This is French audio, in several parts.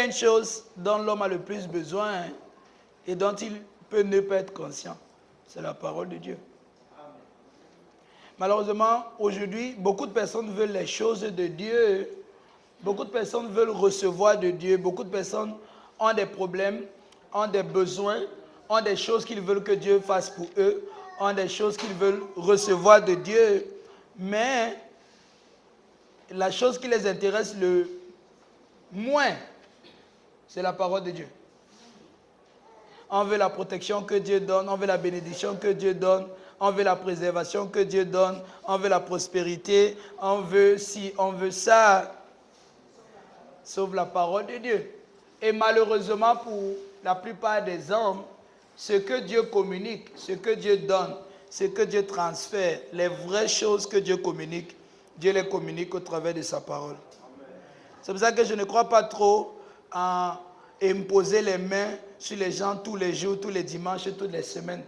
une chose dont l'homme a le plus besoin et dont il peut ne pas être conscient. C'est la parole de Dieu. Amen. Malheureusement, aujourd'hui, beaucoup de personnes veulent les choses de Dieu. Beaucoup de personnes veulent recevoir de Dieu. Beaucoup de personnes ont des problèmes, ont des besoins, ont des choses qu'ils veulent que Dieu fasse pour eux, ont des choses qu'ils veulent recevoir de Dieu. Mais la chose qui les intéresse le moins, c'est la parole de Dieu. On veut la protection que Dieu donne, on veut la bénédiction que Dieu donne, on veut la préservation que Dieu donne, on veut la prospérité, on veut ci, on veut ça, sauf la parole de Dieu. Et malheureusement pour la plupart des hommes, ce que Dieu communique, ce que Dieu donne, ce que Dieu transfère, les vraies choses que Dieu communique, Dieu les communique au travers de sa parole. C'est pour ça que je ne crois pas trop à imposer les mains sur les gens tous les jours, tous les dimanches et toutes les semaines.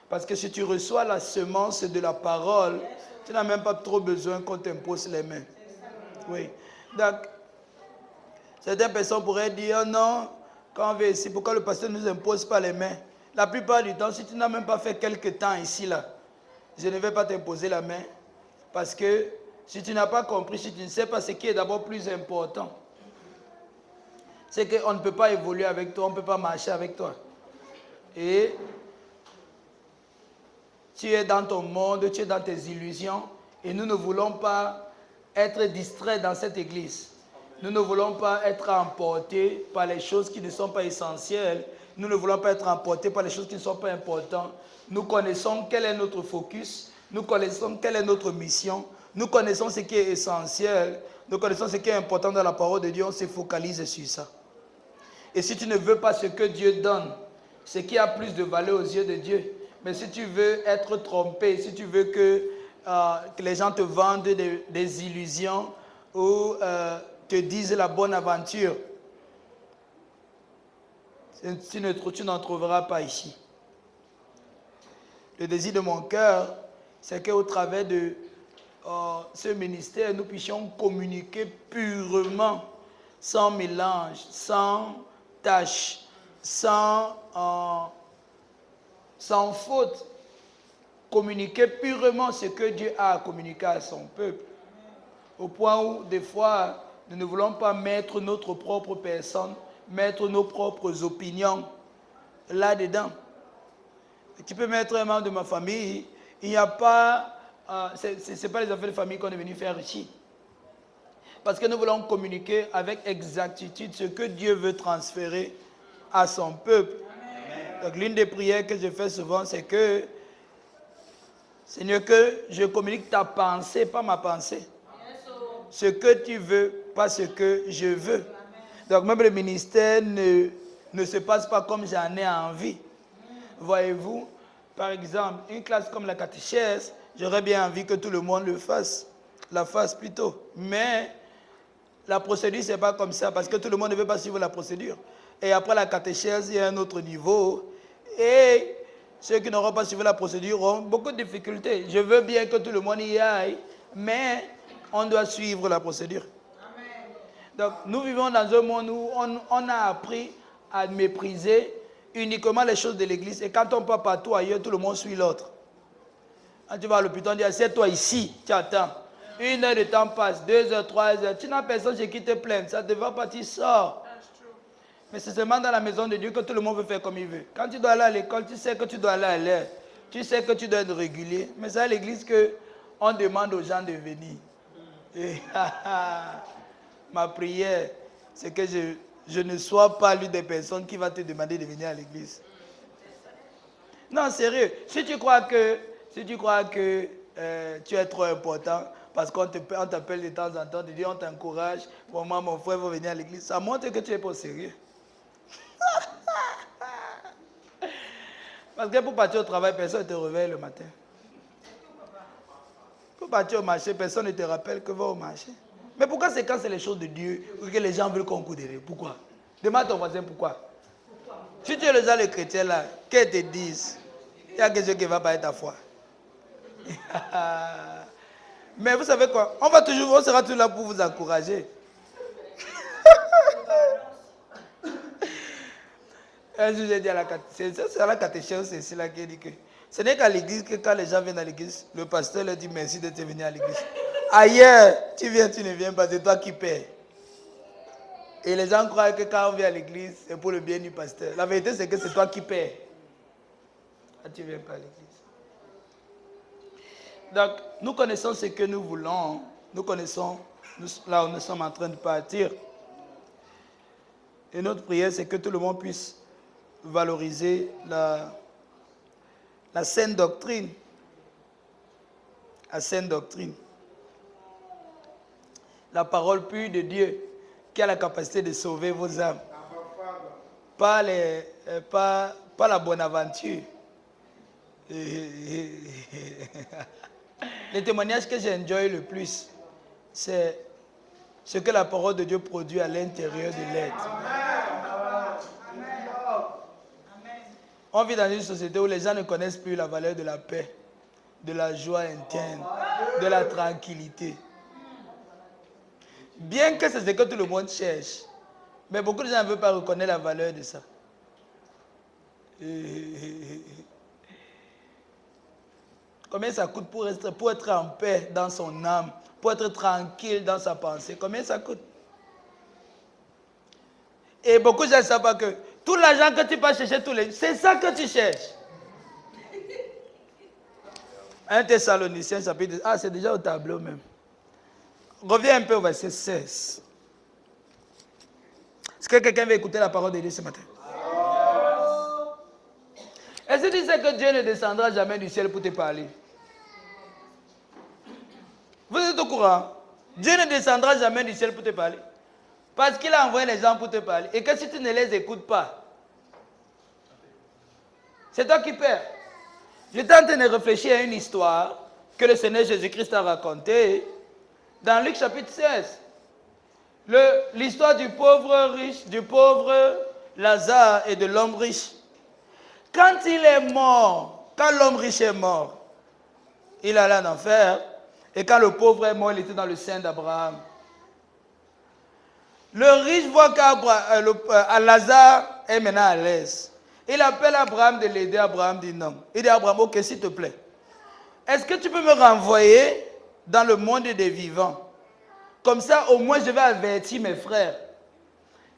Parce que si tu reçois la semence de la parole, tu n'as même pas trop besoin qu'on t'impose les mains. Oui. Donc, certaines personnes pourraient dire, non, quand on vient ici, pourquoi le pasteur ne nous impose pas les mains? La plupart du temps, si tu n'as même pas fait quelque temps ici, là, je ne vais pas t'imposer la main. Parce que si tu n'as pas compris, si tu ne sais pas ce qui est d'abord plus important, c'est qu'on ne peut pas évoluer avec toi, on ne peut pas marcher avec toi. Et tu es dans ton monde, tu es dans tes illusions, et nous ne voulons pas être distraits dans cette église. Nous ne voulons pas être emportés par les choses qui ne sont pas essentielles. Nous ne voulons pas être emportés par les choses qui ne sont pas importantes. Nous connaissons quel est notre focus, nous connaissons quelle est notre mission, nous connaissons ce qui est essentiel, nous connaissons ce qui est important dans la parole de Dieu, on se focalise sur ça. Et si tu ne veux pas ce que Dieu donne, ce qui a plus de valeur aux yeux de Dieu, mais si tu veux être trompé, si tu veux que les gens te vendent des illusions ou te disent la bonne aventure, tu n'en trouveras pas ici. Le désir de mon cœur, c'est qu'au travers de ce ministère, nous puissions communiquer purement, sans mélange, sans tâche, sans faute, communiquer purement ce que Dieu a communiqué à son peuple. Au point où, des fois, nous ne voulons pas mettre notre propre personne, mettre nos propres opinions là-dedans. Tu peux mettre un membre de ma famille, il n'y a pas, ce n'est pas les affaires de famille qu'on est venu faire ici. Parce que nous voulons communiquer avec exactitude ce que Dieu veut transférer à son peuple. Donc l'une des prières que je fais souvent, c'est que, Seigneur, que je communique ta pensée, pas ma pensée. Ce que tu veux, pas ce que je veux. Donc même le ministère ne se passe pas comme j'en ai envie. Voyez-vous, par exemple, une classe comme la catéchèse, j'aurais bien envie que tout le monde la fasse plutôt. Mais la procédure, ce n'est pas comme ça, parce que tout le monde ne veut pas suivre la procédure. Et après la catéchèse, il y a un autre niveau. Et ceux qui n'auront pas suivi la procédure auront beaucoup de difficultés. Je veux bien que tout le monde y aille, mais on doit suivre la procédure. Amen. Donc, nous vivons dans un monde où on a appris à mépriser uniquement les choses de l'église. Et quand on part partout ailleurs, tout le monde suit l'autre. Quand tu vas à l'hôpital, on dit, assieds-toi ici, tu attends. 1 heure de temps passe, 2 heures, 3 heures. Tu n'as personne chez qui te plaindre. Ça te va pas, tu sors. Mais c'est seulement dans la maison de Dieu que tout le monde veut faire comme il veut. Quand tu dois aller à l'école, tu sais que tu dois aller à l'heure. Tu sais que tu dois être régulier. Mais c'est à l'église qu'on demande aux gens de venir. Et, ma prière, c'est que je ne sois pas l'une des personnes qui va te demander de venir à l'église. Non, sérieux. Si tu crois que tu es trop important, parce qu'on t'appelle de temps en temps, de dire on t'encourage, pour moi, mon frère va venir à l'église, ça montre que tu n'es pas sérieux. Parce que pour partir au travail, personne ne te réveille le matin. Pour partir au marché, personne ne te rappelle que va au marché. Mais pourquoi c'est quand c'est les choses de Dieu que les gens veulent qu'on coudre? Pourquoi? Demande à ton voisin pourquoi. Si tu es le genre de chrétien là, qu'ils te disent, il y a quelque chose qui va pas être ta foi. Mais vous savez quoi? On sera toujours là pour vous encourager. Un jour, j'ai dit à la catéchèse, c'est à la catéchèse, c'est ici là qui dit que ce n'est qu'à l'église que quand les gens viennent à l'église, le pasteur leur dit merci d'être venu à l'église. Ailleurs, tu viens, tu ne viens pas, c'est toi qui paies. Et les gens croient que quand on vient à l'église, c'est pour le bien du pasteur. La vérité, c'est que c'est toi qui paies. Quand tu ne viens pas à l'église. Donc, nous connaissons ce que nous voulons. Nous connaissons là où nous sommes en train de partir. Et notre prière, c'est que tout le monde puisse valoriser la saine doctrine. La saine doctrine. La parole pure de Dieu qui a la capacité de sauver vos âmes. Pas la bonne aventure. Les témoignages que j'enjoy le plus, c'est ce que la parole de Dieu produit à l'intérieur de l'être. On vit dans une société où les gens ne connaissent plus la valeur de la paix, de la joie interne, de la tranquillité. Bien que c'est ce que tout le monde cherche, mais beaucoup de gens ne veulent pas reconnaître la valeur de ça. Combien ça coûte pour être en paix dans son âme, pour être tranquille dans sa pensée? Combien ça coûte? Et beaucoup de gens ne savent pas que tout l'argent que tu vas chercher tous les jours, c'est ça que tu cherches. 1 Thessaloniciens chapitre 10. Ah, c'est déjà au tableau même. Reviens un peu au verset 16. Est-ce que quelqu'un veut écouter la parole de Dieu ce matin? Est-ce que tu sais que Dieu ne descendra jamais du ciel pour te parler? Vous êtes au courant? Dieu ne descendra jamais du ciel pour te parler. Parce qu'il a envoyé les gens pour te parler. Et que si tu ne les écoutes pas, c'est toi qui perds. J'étais en train de réfléchir à une histoire que le Seigneur Jésus-Christ a racontée dans Luc chapitre 16. L'histoire du pauvre riche, du pauvre Lazare et de l'homme riche. Quand il est mort, quand l'homme riche est mort, il allait en enfer. Et quand le pauvre est mort, il était dans le sein d'Abraham. Le riche voit qu'à Lazare est maintenant à l'aise. Il appelle Abraham de l'aider. Abraham dit non. Il dit à Abraham, ok, s'il te plaît, est-ce que tu peux me renvoyer dans le monde des vivants? Comme ça, au moins, je vais avertir mes frères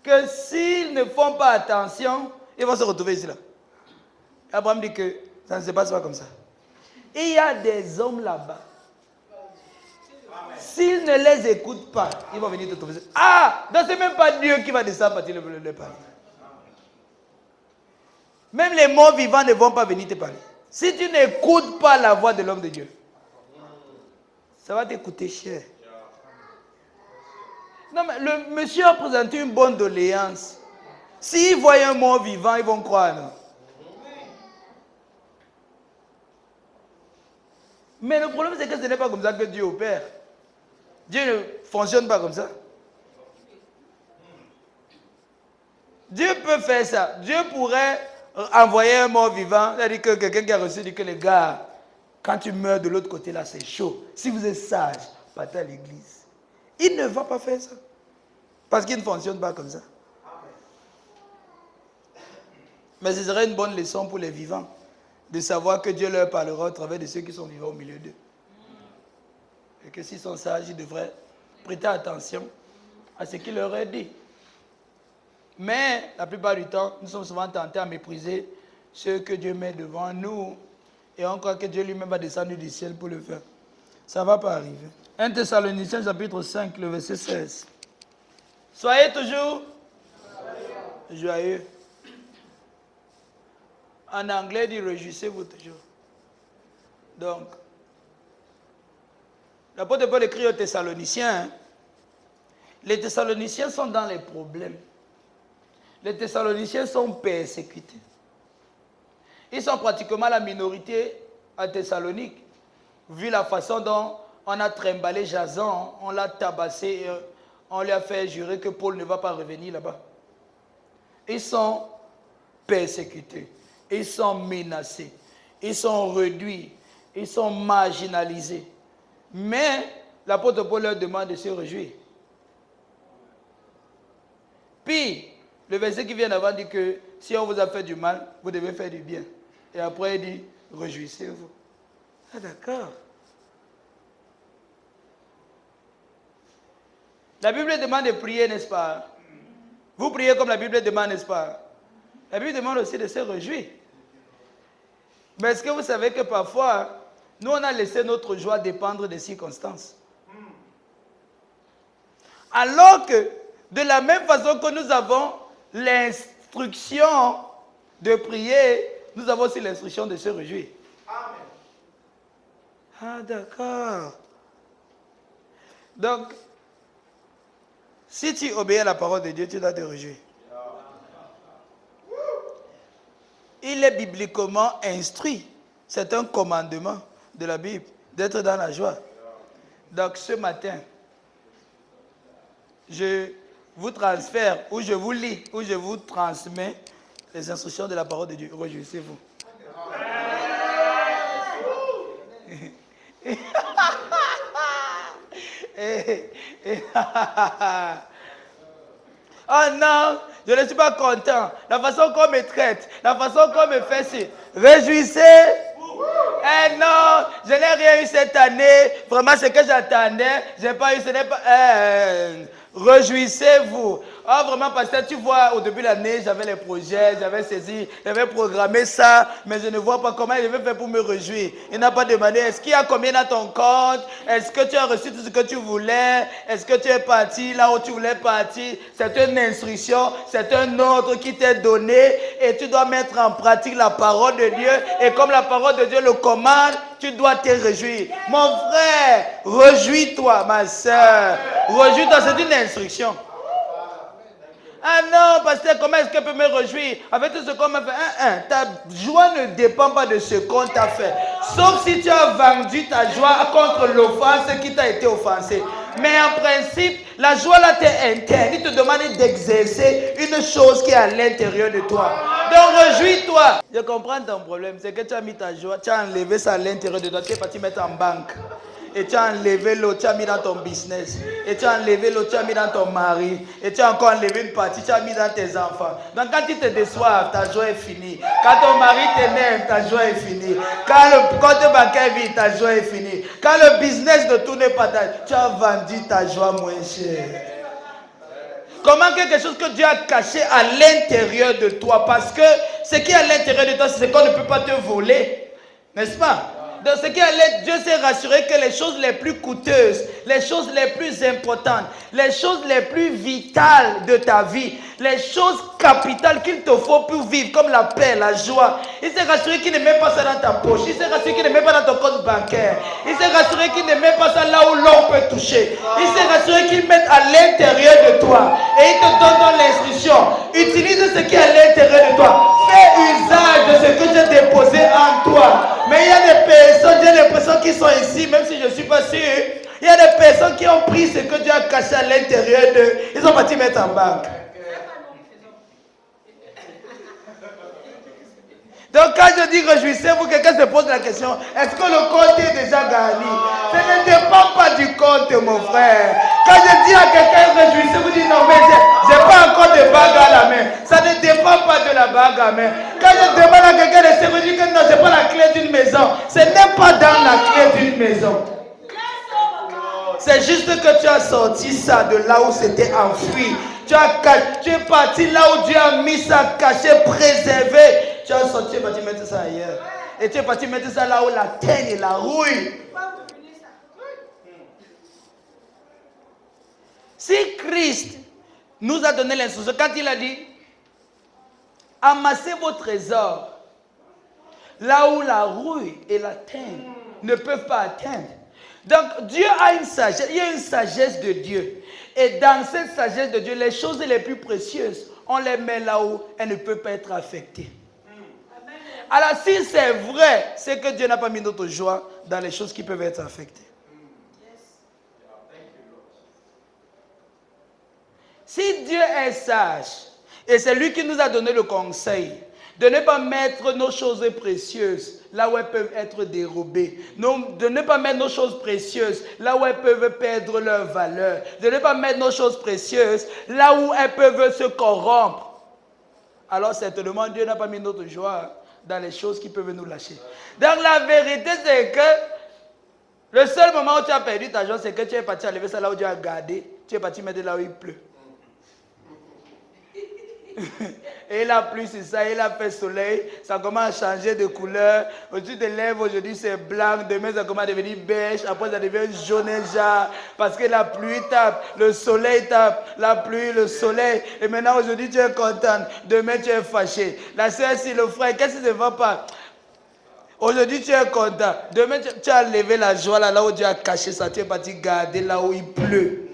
que s'ils ne font pas attention, ils vont se retrouver ici là. Abraham dit que ça ne se passe pas comme ça. Il y a des hommes là-bas. S'ils ne les écoutent pas, ils vont venir te trouver. Ah, donc c'est même pas Dieu qui va descendre pour te parler. Même les morts vivants ne vont pas venir te parler. Si tu n'écoutes pas la voix de l'homme de Dieu, ça va te coûter cher. Non, mais le monsieur a présenté une bonne doléance. S'ils voient un mort vivant, ils vont croire. Non? Mais le problème, c'est que ce n'est pas comme ça que Dieu opère. Dieu ne fonctionne pas comme ça. Dieu peut faire ça. Dieu pourrait envoyer un mort vivant. C'est-à-dire que quelqu'un qui a reçu dit que les gars, quand tu meurs de l'autre côté là, c'est chaud. Si vous êtes sage, partez à l'église. Il ne va pas faire ça. Parce qu'il ne fonctionne pas comme ça. Mais ce serait une bonne leçon pour les vivants de savoir que Dieu leur parlera au travers de ceux qui sont vivants au milieu d'eux. Et que s'ils sont sages, ils devraient prêter attention à ce qu'il leur est dit. Mais la plupart du temps, nous sommes souvent tentés à mépriser ce que Dieu met devant nous et on croit que Dieu lui-même va descendre du ciel pour le faire. Ça ne va pas arriver. 1 Thessaloniciens chapitre 5, le verset 16. Soyez toujours joyeux. En anglais, dit réjouissez-vous toujours. Donc, l'apôtre Paul écrit aux Thessaloniciens. Les Thessaloniciens sont dans les problèmes. Les Thessaloniciens sont persécutés. Ils sont pratiquement la minorité à Thessalonique, vu la façon dont on a trimballé Jason, on l'a tabassé et on lui a fait jurer que Paul ne va pas revenir là-bas. Ils sont persécutés, ils sont menacés, ils sont réduits, ils sont marginalisés. Mais l'apôtre Paul leur demande de se réjouir. Puis, Le verset qui vient d'avant dit que si on vous a fait du mal, vous devez faire du bien. Et après, il dit, réjouissez-vous. Ah, d'accord. La Bible demande de prier, n'est-ce pas? Vous priez comme la Bible demande, n'est-ce pas? La Bible demande aussi de se réjouir. Mais est-ce que vous savez que parfois, nous, on a laissé notre joie dépendre des circonstances? Alors que, de la même façon que nous avons l'instruction de prier, nous avons aussi l'instruction de se réjouir. Amen. Ah, d'accord. Donc, si tu obéis à la parole de Dieu, tu dois te réjouir. Il est bibliquement instruit. C'est un commandement de la Bible d'être dans la joie. Donc ce matin, je vous transfère, ou je vous lis, ou je vous transmets les instructions de la parole de Dieu. Réjouissez-vous. Oh non, je ne suis pas content. La façon qu'on me traite, la façon qu'on me fait ci. Réjouissez. Eh non, je n'ai rien eu cette année. Vraiment, ce que j'attendais, je n'ai pas eu. Ce n'est pas. Réjouissez-vous. Ah, vraiment, pasteur, tu vois, au début de l'année, j'avais les projets, j'avais saisi, j'avais programmé ça, mais je ne vois pas comment je vais faire pour me réjouir. Il n'a pas demandé, est-ce qu'il y a combien dans ton compte? Est-ce que tu as reçu tout ce que tu voulais? Est-ce que tu es parti là où tu voulais partir? C'est une instruction, c'est un ordre qui t'est donné et tu dois mettre en pratique la parole de Dieu. Et comme la parole de Dieu le commande, tu dois te réjouir. Mon frère, réjouis-toi, ma soeur. Réjouis-toi, c'est une instruction. Ah non, pasteur, comment est-ce que je peux me réjouir avec tout ce qu'on m'a fait? Ta joie ne dépend pas de ce qu'on t'a fait. Sauf si tu as vendu ta joie contre l'offense qui t'a été offensée. Mais en principe, la joie là t'est interne. Il te demande d'exercer une chose qui est à l'intérieur de toi. Donc réjouis-toi. Je comprends ton problème. C'est que tu as mis ta joie, tu as enlevé ça à l'intérieur de toi. Tu es parti mettre en banque. Et tu as enlevé l'autre, tu as mis dans ton business. Et tu as enlevé l'autre, tu as mis dans ton mari. Et tu as encore enlevé une partie, tu as mis dans tes enfants. Donc quand tu te déçois, ta joie est finie. Quand ton mari t'énerve, ta joie est finie. Quand le compte bancaire vide, ta joie est finie. Quand le business ne tourne pas, tu as vendu ta joie moins chère. Comment quelque chose que Dieu a caché à l'intérieur de toi? Parce que ce qui est à l'intérieur de toi, c'est ce qu'on ne peut pas te voler. N'est-ce pas? Donc ce qui est, Dieu s'est rassuré que les choses les plus coûteuses, les choses les plus importantes, les choses les plus vitales de ta vie, les choses capitales qu'il te faut pour vivre, comme la paix, la joie, il s'est rassuré qu'il ne met pas ça dans ta poche, il s'est rassuré qu'il ne met pas dans ton compte bancaire, il s'est rassuré qu'il ne met pas ça là où l'on peut toucher, il s'est rassuré qu'il met à l'intérieur de toi et il te donne dans l'instruction. Utilise ce qui est à l'intérieur de toi, fais usage de ce que j'ai déposé en toi. Mais il y a des personnes, j'ai l'impression qu'ils sont ici, même si je ne suis pas sûr. Il y a des personnes qui ont pris ce que Dieu a caché à l'intérieur d'eux. Ils sont partis mettre en banque. Donc quand je dis réjouissez-vous, quelqu'un se pose la question, est-ce que le compte est déjà gagné? Ça ne dépend pas du compte, mon frère. Quand je dis à quelqu'un réjouissez-vous, dis non, mais je n'ai pas encore de bague à la main. Ça ne dépend pas de la bague à main. Quand je demande à quelqu'un de se réjouir que non, je n'ai pas la clé d'une maison, ce n'est pas dans la clé d'une maison. C'est juste que tu as sorti ça de là où c'était enfoui. Tu es parti là où Dieu a mis ça caché, préservé. Tu as sorti, tu es parti mettre ça ailleurs. Et tu es parti mettre ça là où la teigne et la rouille. Si Christ nous a donné l'instruction, quand il a dit, amassez vos trésors là où la rouille et la teigne ne peuvent pas atteindre. Donc Dieu a une sagesse, il y a une sagesse de Dieu. Et dans cette sagesse de Dieu, les choses les plus précieuses, on les met là où elles ne peuvent pas être affectées. Alors si c'est vrai, c'est que Dieu n'a pas mis notre joie dans les choses qui peuvent être affectées. Si Dieu est sage, et c'est lui qui nous a donné le conseil de ne pas mettre nos choses précieuses là où elles peuvent être dérobées, de ne pas mettre nos choses précieuses là où elles peuvent perdre leur valeur, de ne pas mettre nos choses précieuses là où elles peuvent se corrompre. alors certainement Dieu n'a pas mis notre joie dans les choses qui peuvent nous lâcher. Donc la vérité, c'est que le seul moment où tu as perdu ta joie, c'est que tu es parti enlever ça là où tu as gardé, tu es parti mettre là où il pleut. Et la pluie, c'est ça, il a fait soleil, ça commence à changer de couleur. Tu te lèves, aujourd'hui c'est blanc, demain ça commence à devenir beige, après ça devient jaune et jaune, parce que la pluie tape, le soleil tape, la pluie, le soleil. Et maintenant aujourd'hui tu es content, demain tu es fâché. La soeur, si le frère, qu'est-ce qui ne va pas? Aujourd'hui tu es content, demain tu as levé la joie là où tu as caché ça, tu es parti garder là où il pleut.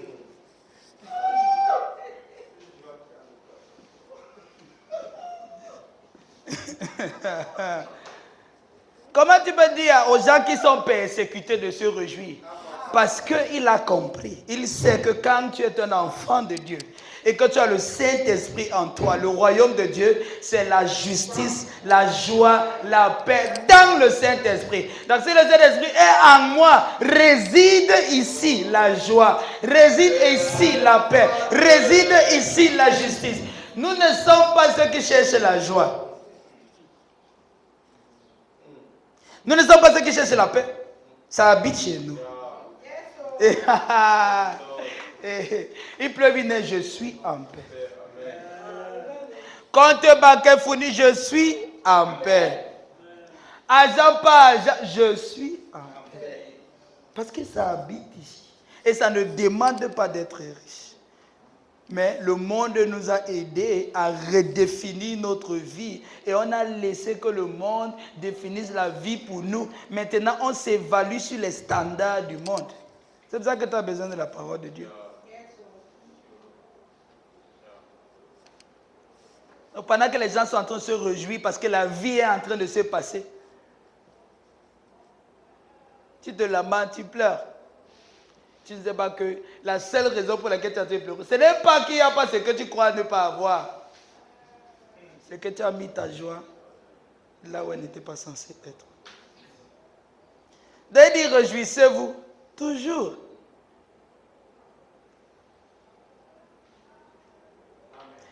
Comment tu peux dire aux gens qui sont persécutés de se réjouir? Parce qu'il a compris. Il sait que quand tu es un enfant de Dieu et que tu as le Saint-Esprit en toi, le royaume de Dieu, c'est la justice, la joie, la paix dans le Saint-Esprit. Donc si le Saint-Esprit est en moi, réside ici la joie, réside ici la paix, réside ici la justice. Nous ne sommes pas ceux qui cherchent la joie. Nous ne sommes pas ceux qui cherchent la paix. Ça habite chez nous. Il pleuve, il neige, je suis en paix. Quand te baquet fourni, je suis en paix. Agent pas agent, je suis en paix. Parce que ça habite ici. Et ça ne demande pas d'être riche. Mais le monde nous a aidés à redéfinir notre vie. Et on a laissé que le monde définisse la vie pour nous. Maintenant, on s'évalue sur les standards du monde. C'est pour ça que tu as besoin de la parole de Dieu. Donc, pendant que les gens sont en train de se réjouir parce que la vie est en train de se passer, tu te lamentes, tu pleures. Tu ne sais pas que la seule raison pour laquelle tu as été pleureux, ce n'est pas qu'il n'y a pas ce que tu crois ne pas avoir. C'est que tu as mis ta joie là où elle n'était pas censée être. D'ailleurs, dit réjouissez-vous toujours.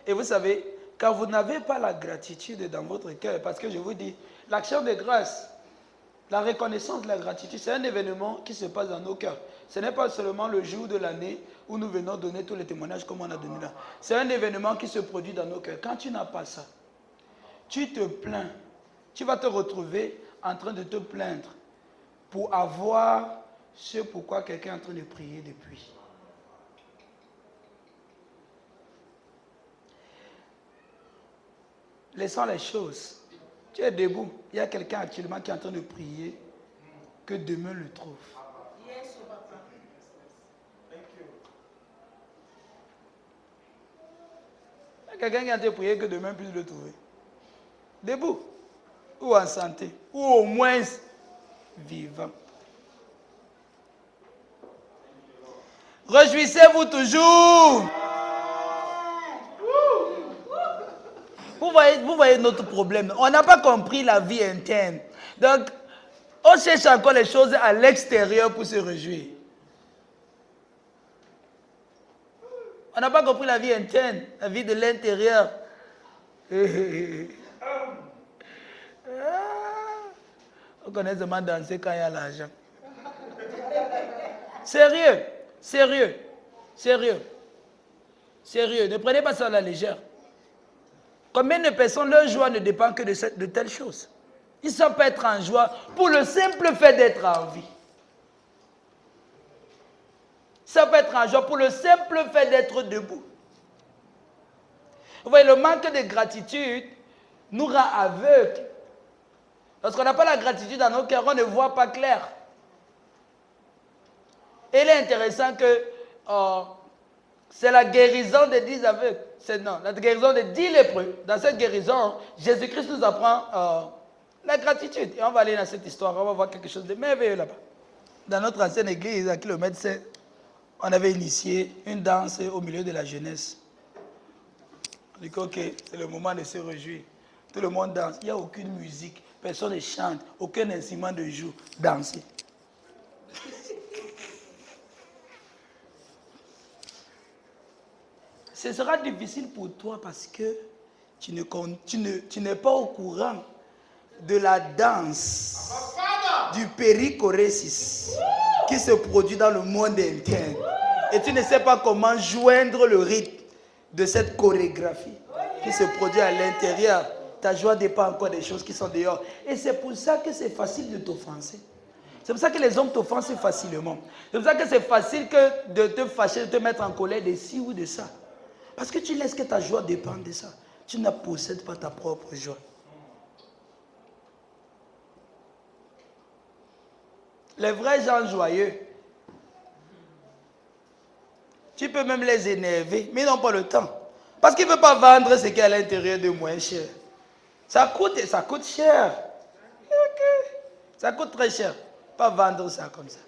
Et vous savez, quand vous n'avez pas la gratitude dans votre cœur, parce que je vous dis, l'action de grâce, la reconnaissance de la gratitude, c'est un événement qui se passe dans nos cœurs. Ce n'est pas seulement le jour de l'année où nous venons donner tous les témoignages comme on a donné là. C'est un événement qui se produit dans nos cœurs. Quand tu n'as pas ça, tu te plains. Tu vas te retrouver en train de te plaindre pour avoir ce pourquoi quelqu'un est en train de prier depuis. Laissons les choses. Tu es debout. Il y a quelqu'un actuellement qui est en train de prier que demain le trouve. Il y a quelqu'un qui est en train de prier que demain puisse le trouver. Debout. Ou en santé. Ou au moins vivant. Réjouissez-vous toujours. Vous voyez notre problème. On n'a pas compris la vie interne. Donc, on cherche encore les choses à l'extérieur pour se réjouir. On n'a pas compris la vie interne, la vie de l'intérieur. On connaît seulement danser quand il y a l'argent. Sérieux, sérieux, sérieux, sérieux. Ne prenez pas ça à la légère. Combien de personnes, leur joie ne dépend que de telles choses? Ils ne savent pas être en joie pour le simple fait d'être en vie. Ça peut être en joie pour le simple fait d'être debout. Vous voyez, le manque de gratitude nous rend aveugles. Lorsqu'on n'a pas la gratitude dans nos cœurs, on ne voit pas clair. Et il est intéressant que c'est la guérison des 10 aveugles. Non, la guérison des 10 lépreux. Dans cette guérison, Jésus-Christ nous apprend la gratitude. Et on va aller dans cette histoire, on va voir quelque chose de merveilleux là-bas. Dans notre ancienne église, à kilomètre 7, on avait initié une danse au milieu de la jeunesse. On dit que ok, c'est le moment de se réjouir. Tout le monde danse. Il n'y a aucune musique. Personne ne chante. Aucun instrument de joue. Danser. Ce sera difficile pour toi parce que tu n'es pas au courant de la danse du périchorésis qui se produit dans le monde interne. Et tu ne sais pas comment joindre le rythme de cette chorégraphie qui se produit à l'intérieur. Ta joie dépend encore des choses qui sont dehors. Et c'est pour ça que c'est facile de t'offenser. C'est pour ça que les hommes t'offensent facilement. C'est pour ça que c'est facile de te fâcher, de te mettre en colère de ci ou de ça. Parce que tu laisses que ta joie dépende de ça. Tu ne possèdes pas ta propre joie. Les vrais gens joyeux, tu peux même les énerver, mais ils n'ont pas le temps. Parce qu'ils ne veulent pas vendre ce qui est à l'intérieur de moins cher. Ça coûte cher. Okay. Ça coûte très cher. Pas vendre ça comme ça.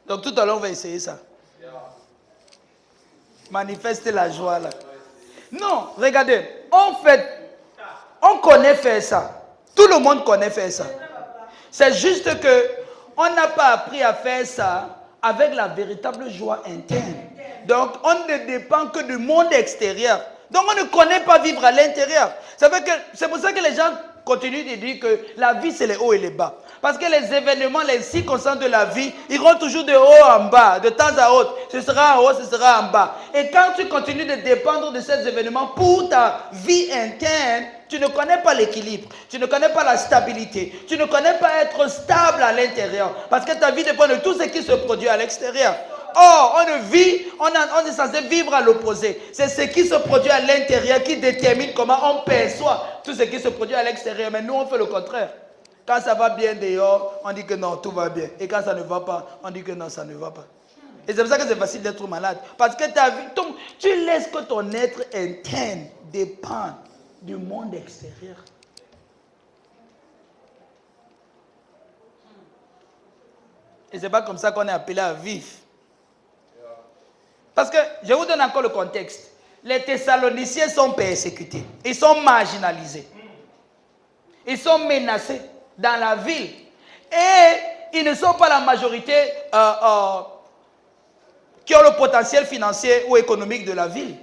Donc tout à l'heure, on va essayer ça. Manifester la joie là. Non, regardez, on connaît faire ça. Tout le monde connaît faire ça. C'est juste que on n'a pas appris à faire ça avec la véritable joie interne. Donc, on ne dépend que du monde extérieur. Donc, on ne connaît pas vivre à l'intérieur. C'est pour ça que les gens continuent de dire que la vie, c'est les hauts et les bas. Parce que les événements, les circonstances de la vie, iront toujours de haut en bas, de temps à autre. Ce sera en haut, ce sera en bas. Et quand tu continues de dépendre de ces événements pour ta vie interne, tu ne connais pas l'équilibre, tu ne connais pas la stabilité, tu ne connais pas être stable à l'intérieur. Parce que ta vie dépend de tout ce qui se produit à l'extérieur. Or, on est censé vivre à l'opposé. C'est ce qui se produit à l'intérieur qui détermine comment on perçoit tout ce qui se produit à l'extérieur. Mais nous, on fait le contraire. Quand ça va bien dehors, on dit que non, tout va bien. Et quand ça ne va pas, on dit que non, ça ne va pas. Et c'est pour ça que c'est facile d'être malade. Parce que tu laisses que ton être interne dépende du monde extérieur. Et c'est pas comme ça qu'on est appelé à vivre. Parce que, je vous donne encore le contexte. Les Thessaloniciens sont persécutés. Ils sont marginalisés. Ils sont menacés dans la ville. Et ils ne sont pas la majorité qui ont le potentiel financier ou économique de la ville.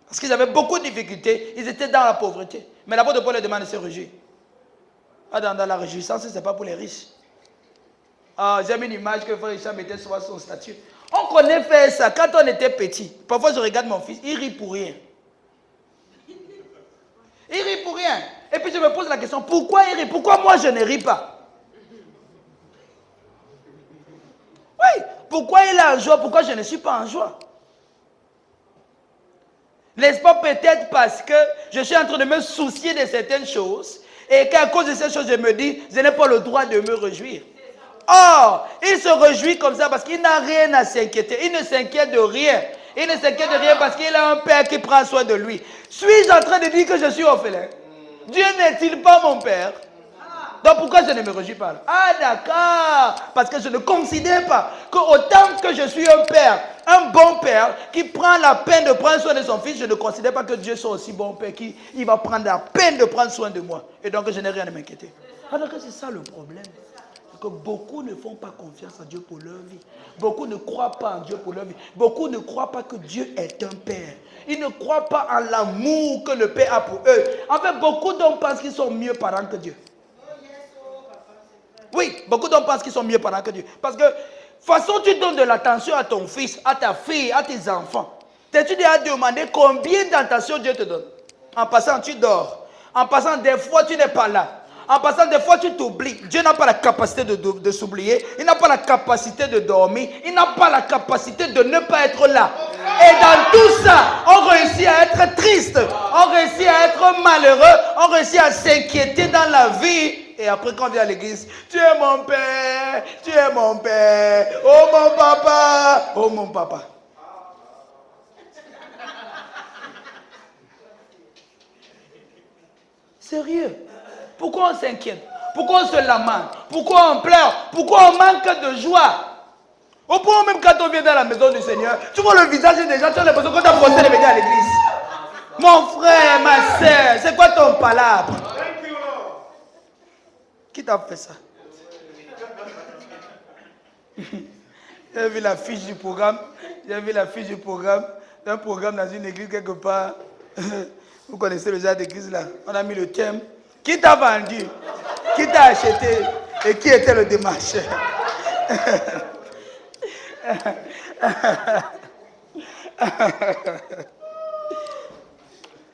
Parce qu'ils avaient beaucoup de difficultés. Ils étaient dans la pauvreté. Mais l'apôtre Paul leur demande de se réjouir. Dans la réjouissance, ce n'est pas pour les riches. J'aime une image que Frère Richard mettait sur son statut. On connaît faire ça. Quand on était petit, parfois je regarde mon fils, il rit pour rien. Il rit pour rien. Et puis je me pose la question, pourquoi il rit? Pourquoi moi je ne ris pas? Oui, pourquoi il est en joie? Pourquoi je ne suis pas en joie? N'est-ce pas peut-être parce que je suis en train de me soucier de certaines choses et qu'à cause de ces choses, je me dis, je n'ai pas le droit de me réjouir. Or, il se réjouit comme ça parce qu'il n'a rien à s'inquiéter. Il ne s'inquiète de rien. Il ne s'inquiète de rien parce qu'il a un père qui prend soin de lui. Suis-je en train de dire que je suis orphelin? Dieu n'est-il pas mon père? Donc pourquoi je ne me réjouis pas là? Ah d'accord, parce que je ne considère pas qu'autant que je suis un père, un bon père, qui prend la peine de prendre soin de son fils, je ne considère pas que Dieu soit aussi bon père, qu'il va prendre la peine de prendre soin de moi. Et donc je n'ai rien à m'inquiéter. Alors que c'est ça le problème. Que beaucoup ne font pas confiance en Dieu pour leur vie. Beaucoup ne croient pas en Dieu pour leur vie. Beaucoup ne croient pas que Dieu est un père. Ils ne croient pas en l'amour que le Père a pour eux. En fait, beaucoup d'hommes pensent qu'ils sont mieux parents que Dieu. Oui, beaucoup d'hommes pensent qu'ils sont mieux parents que Dieu. Parce que, de toute façon, tu donnes de l'attention à ton fils, à ta fille, à tes enfants. T'es-tu déjà demandé combien d'attention Dieu te donne? En passant, tu dors. En passant, des fois, tu n'es pas là. En passant, des fois, tu t'oublies. Dieu n'a pas la capacité de s'oublier. Il n'a pas la capacité de dormir. Il n'a pas la capacité de ne pas être là. Et dans tout ça, on réussit à être triste. On réussit à être malheureux. On réussit à s'inquiéter dans la vie. Et après, quand on vient à l'église, tu es mon père. Tu es mon père. Oh mon papa. Oh mon papa. Sérieux? Pourquoi on s'inquiète? Pourquoi on se lamente? Pourquoi on pleure? Pourquoi on manque de joie? Au point même quand on vient dans la maison du Seigneur, tu vois le visage des gens, tu as l'impression qu'on t'a forcé de venir à l'église. Mon frère, ma soeur, c'est quoi ton palabre? Qui t'a fait ça? J'ai vu la fiche du programme. J'ai vu la fiche du programme. D'un programme dans une église quelque part. Vous connaissez le genre d'église là. On a mis le thème. Qui t'a vendu? Qui t'a acheté? Et qui était le démarcheur?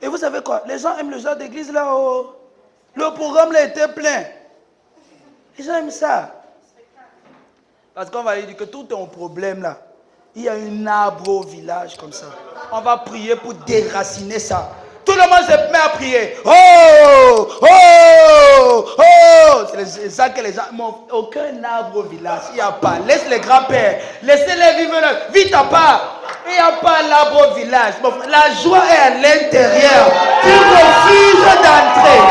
Et vous savez quoi? Les gens aiment le genre d'église là. Oh. Le programme là était plein. Les gens aiment ça. Parce qu'on va dire que tout ton problème là, il y a un arbre au village comme ça. On va prier pour déraciner ça. Tout le monde se met à prier. Oh, oh, oh. C'est ça que les gens... Aucun arbre au village. Il n'y a pas. Laisse les grands-pères. Laissez-les vivre là. Vite à part. Il n'y a pas l'arbre au village. La joie est à l'intérieur. Tu refuses d'entrer.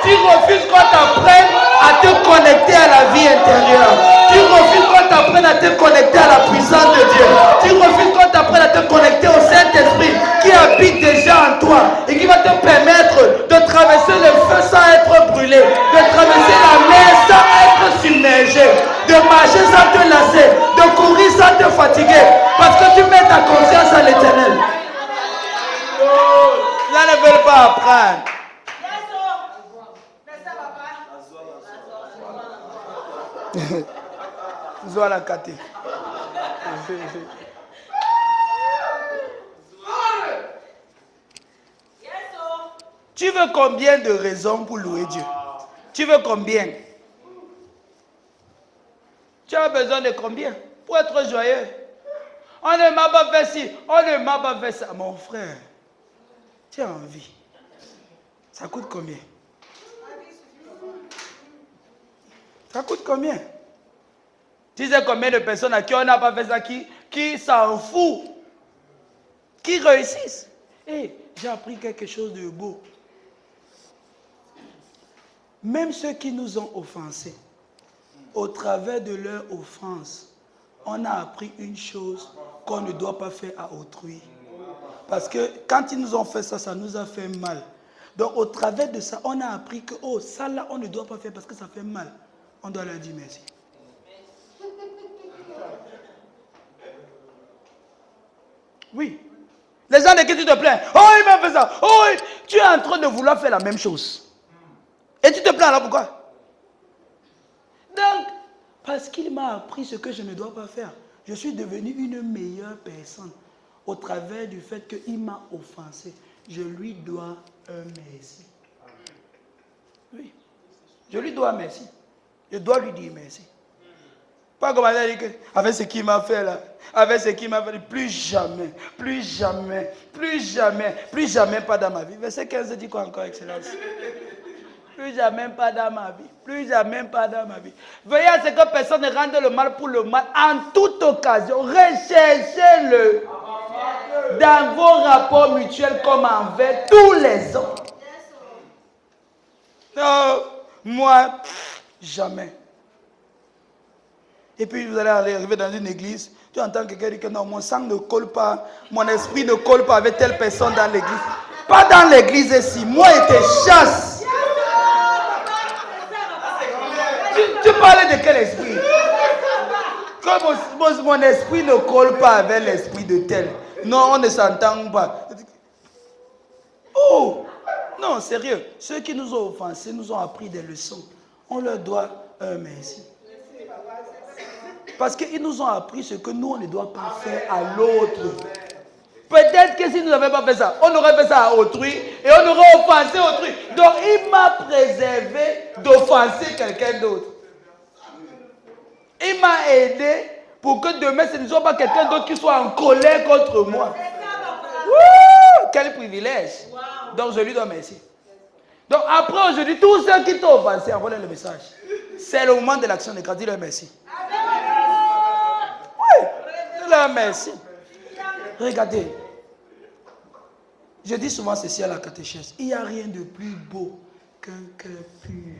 Tu refuses qu'on t'apprenne à te connecter à la vie intérieure. Tu refuses qu'on t'apprenne à te connecter à la puissance de Dieu. Tu refuses qu'on t'apprenne à te connecter au Saint-Esprit qui habite déjà en toi et qui va te permettre de traverser le feu sans être brûlé, de traverser la mer sans être submergé, de marcher sans te lasser, de courir sans te fatiguer, parce que tu mets ta confiance à l'Éternel. Là, ne veulent pas apprendre. Zoala Kate. Tu veux combien de raisons pour louer Dieu? Tu veux combien? Tu as besoin de combien pour être joyeux? On ne m'a pas fait ci, on ne m'a pas fait ça. Mon frère, tu as envie. Ça coûte combien? Ça coûte combien? Tu sais combien de personnes à qui on n'a pas fait ça, qui s'en fout, qui réussissent. Et j'ai appris quelque chose de beau. Même ceux qui nous ont offensés, au travers de leur offense, on a appris une chose qu'on ne doit pas faire à autrui. Parce que quand ils nous ont fait ça, ça nous a fait mal. Donc au travers de ça, on a appris que, oh, ça là, on ne doit pas faire parce que ça fait mal. On doit leur dire merci. Oui. Les gens de qui tu te plains. Oh, il m'a fait ça. Oh, tu es en train de vouloir faire la même chose. Et tu te plains là, pourquoi? Donc, parce qu'il m'a appris ce que je ne dois pas faire. Je suis devenu une meilleure personne au travers du fait qu'il m'a offensé. Je lui dois un merci. Oui. Je lui dois un merci. Je dois lui dire merci. Pas comme elle dit que, avec ce qu'il m'a fait là, avec ce qu'il m'a fait, plus jamais, plus jamais, plus jamais, plus jamais pas dans ma vie. Verset 15 dit quoi encore, Excellence? Plus jamais pas dans ma vie. Plus jamais pas dans ma vie. Veillez à ce que personne ne rende le mal pour le mal. En toute occasion, recherchez-le dans vos rapports mutuels comme envers tous les autres. Non, moi, jamais. Et puis vous allez arriver dans une église, tu entends quelqu'un dire que non, mon sang ne colle pas, mon esprit ne colle pas avec telle personne dans l'église. Pas dans l'église ici, moi je te chasse. Tu parlais de quel esprit? Comme mon esprit ne colle pas avec l'esprit de tel. Non, on ne s'entend pas. Oh, non, sérieux. Ceux qui nous ont offensés nous ont appris des leçons. On leur doit un merci. Parce qu'ils nous ont appris ce que nous, on ne doit pas faire à l'autre. Peut-être que si nous n'avions pas fait ça, on aurait fait ça à autrui et on aurait offensé autrui. Donc, il m'a préservé d'offenser quelqu'un d'autre. Il m'a aidé pour que demain, ce ne soit pas quelqu'un d'autre qui soit en colère contre moi. Wouh, quel privilège. Donc, je lui dois merci. Donc, après aujourd'hui, tous ceux qui t'ont offensé, envoie le message. C'est le moment de l'action de grâce. Dis-leur merci. Oui, dis-leur merci. Regardez. Je dis souvent ceci à la catéchèse. Il n'y a rien de plus beau qu'un cœur pur.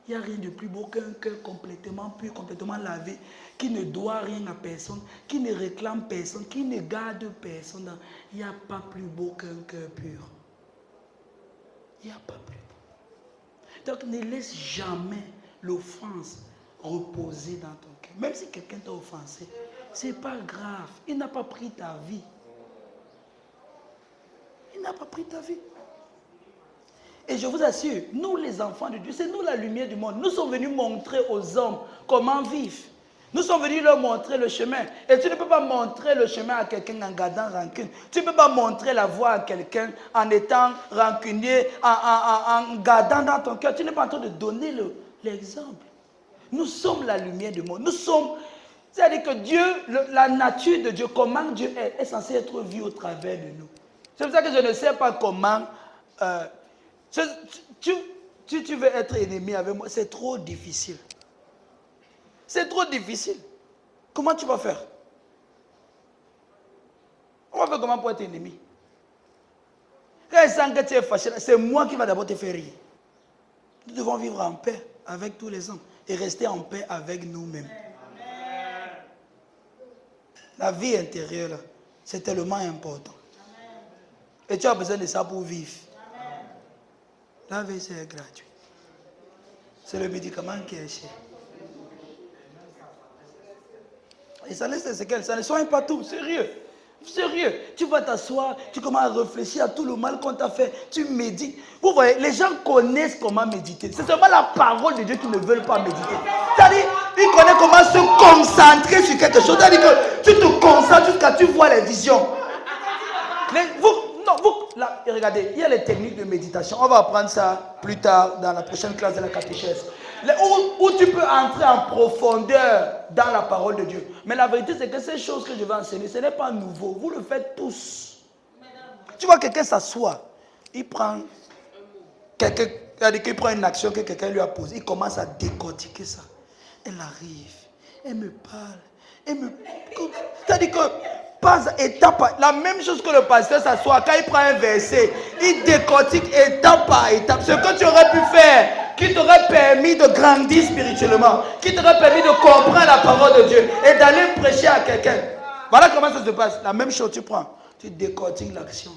Il n'y a rien de plus beau qu'un cœur complètement pur, complètement lavé, qui ne doit rien à personne, qui ne réclame personne, qui ne garde personne. Il n'y a pas plus beau qu'un cœur pur. Il n'y a pas plus beau. Donc ne laisse jamais l'offense reposer dans ton cœur. Même si quelqu'un t'a offensé, ce n'est pas grave. Il n'a pas pris ta vie. Il n'a pas pris ta vie. Et je vous assure, nous les enfants de Dieu, c'est nous la lumière du monde. Nous sommes venus montrer aux hommes comment vivre. Nous sommes venus leur montrer le chemin. Et tu ne peux pas montrer le chemin à quelqu'un en gardant rancune. Tu ne peux pas montrer la voie à quelqu'un en étant rancunier, en gardant dans ton cœur. Tu n'es pas en train de donner l'exemple. Nous sommes la lumière du monde. Nous sommes... C'est-à-dire que Dieu, la nature de Dieu, comment Dieu est censé être vu au travers de nous. C'est pour ça que je ne sais pas comment... tu veux être ennemi avec moi, c'est trop difficile. C'est trop difficile. Comment tu vas faire? On va faire comment pour être ennemi? Quand il sent que tu es fâché, c'est moi qui va d'abord te faire rire. Nous devons vivre en paix avec tous les hommes et rester en paix avec nous-mêmes. La vie intérieure, c'est tellement important. Et tu as besoin de ça pour vivre. La vie, c'est gratuit. C'est le médicament qui est cher. Et ça laisse des séquelles, ça ne soigne pas tout, sérieux. Sérieux, tu vas t'asseoir, tu commences à réfléchir à tout le mal qu'on t'a fait, tu médites. Vous voyez, les gens connaissent comment méditer. C'est seulement la parole de Dieu qui ne veulent pas méditer. C'est-à-dire, ils connaissent comment se concentrer sur quelque chose. C'est-à-dire que tu te concentres jusqu'à ce que tu vois les visions. Là, regardez, il y a les techniques de méditation. On va apprendre ça plus tard dans la prochaine classe de la catéchèse. Où tu peux entrer en profondeur dans la parole de Dieu. Mais la vérité, c'est que ces choses que je vais enseigner, ce n'est pas nouveau. Vous le faites tous. Tu vois quelqu'un s'assoit, il prend une action que quelqu'un lui a posée, il commence à décortiquer ça. Elle arrive, elle me parle, c'est-à-dire que pas étape, la même chose que le pasteur s'assoit, quand il prend un verset, il décortique étape par étape. Ce que tu aurais pu faire, qui t'aurait permis de grandir spirituellement, qui t'aurait permis de comprendre la parole de Dieu et d'aller prêcher à quelqu'un. Voilà comment ça se passe. La même chose, tu prends, tu décortiques l'action,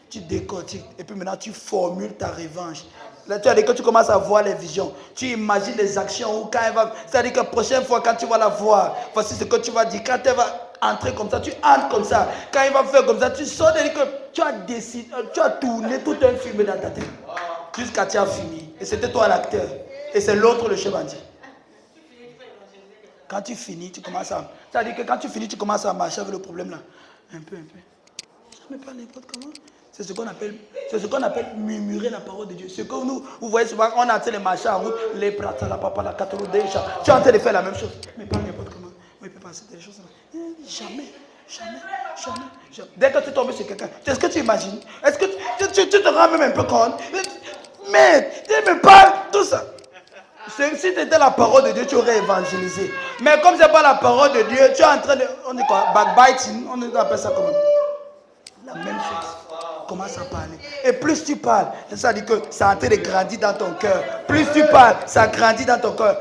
tu décortiques, et puis maintenant tu formules ta revanche. Là, tu as dit que tu commences à voir les visions. Tu imagines les actions où quand elle va. C'est-à-dire que la prochaine fois, quand tu vas la voir, voici ce que tu vas dire. Quand elle va entrer comme ça, tu entres comme ça. Quand il va faire comme ça, tu sors. C'est-à-dire que tu as décidé, tu as tourné tout un film dans ta tête. Jusqu'à tu as fini. Et c'était toi l'acteur. Et c'est l'autre le chevalier. Quand tu finis, tu commences à. C'est-à-dire que quand tu finis, tu commences à marcher avec le problème là. Un peu. Ça me parle n'importe comment. C'est ce qu'on appelle murmurer la parole de Dieu. Ce que vous voyez souvent, on a les marchés en route, les prata, la papa, la catalogue, déjà. Tu es en train de faire la même chose. Mais pas n'importe comment. Mais il peut passer des choses là. Jamais. Dès que tu tombes sur quelqu'un, est-ce que tu imagines? Est-ce que tu te rends même un peu compte? Mais tu me parles, tout ça. Si c'était la parole de Dieu, tu aurais évangélisé. Mais comme ce n'est pas la parole de Dieu, tu es en train de. On dit quoi? Backbiting, on appelle ça comment? La même chose. Commence à parler. Et plus tu parles, ça dit que ça est en train de grandir dans ton cœur. Plus tu parles, ça grandit dans ton cœur.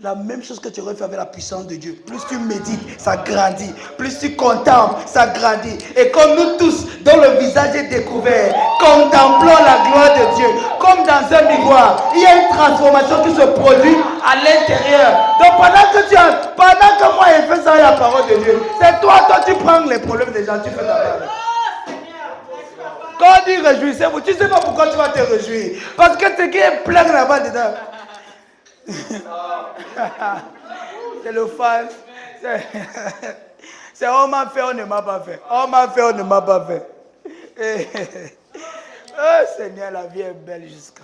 La même chose que tu aurais fait avec la puissance de Dieu. Plus tu médites, ça grandit. Plus tu contemples, ça grandit. Et comme nous tous, dont le visage est découvert, contemplons la gloire de Dieu. Comme dans un miroir, il y a une transformation qui se produit à l'intérieur. Donc pendant que moi je fais ça avec la parole de Dieu, c'est toi tu prends les problèmes des gens, tu fais ta parole. Quand on dit réjouissez-vous, tu ne sais pas pourquoi tu vas te réjouir. Parce que ce qui est plein là-bas dedans. C'est le fan. C'est on m'a fait, on ne m'a pas fait. On m'a fait, on ne m'a pas fait. Oh Seigneur, la vie est belle jusqu'à.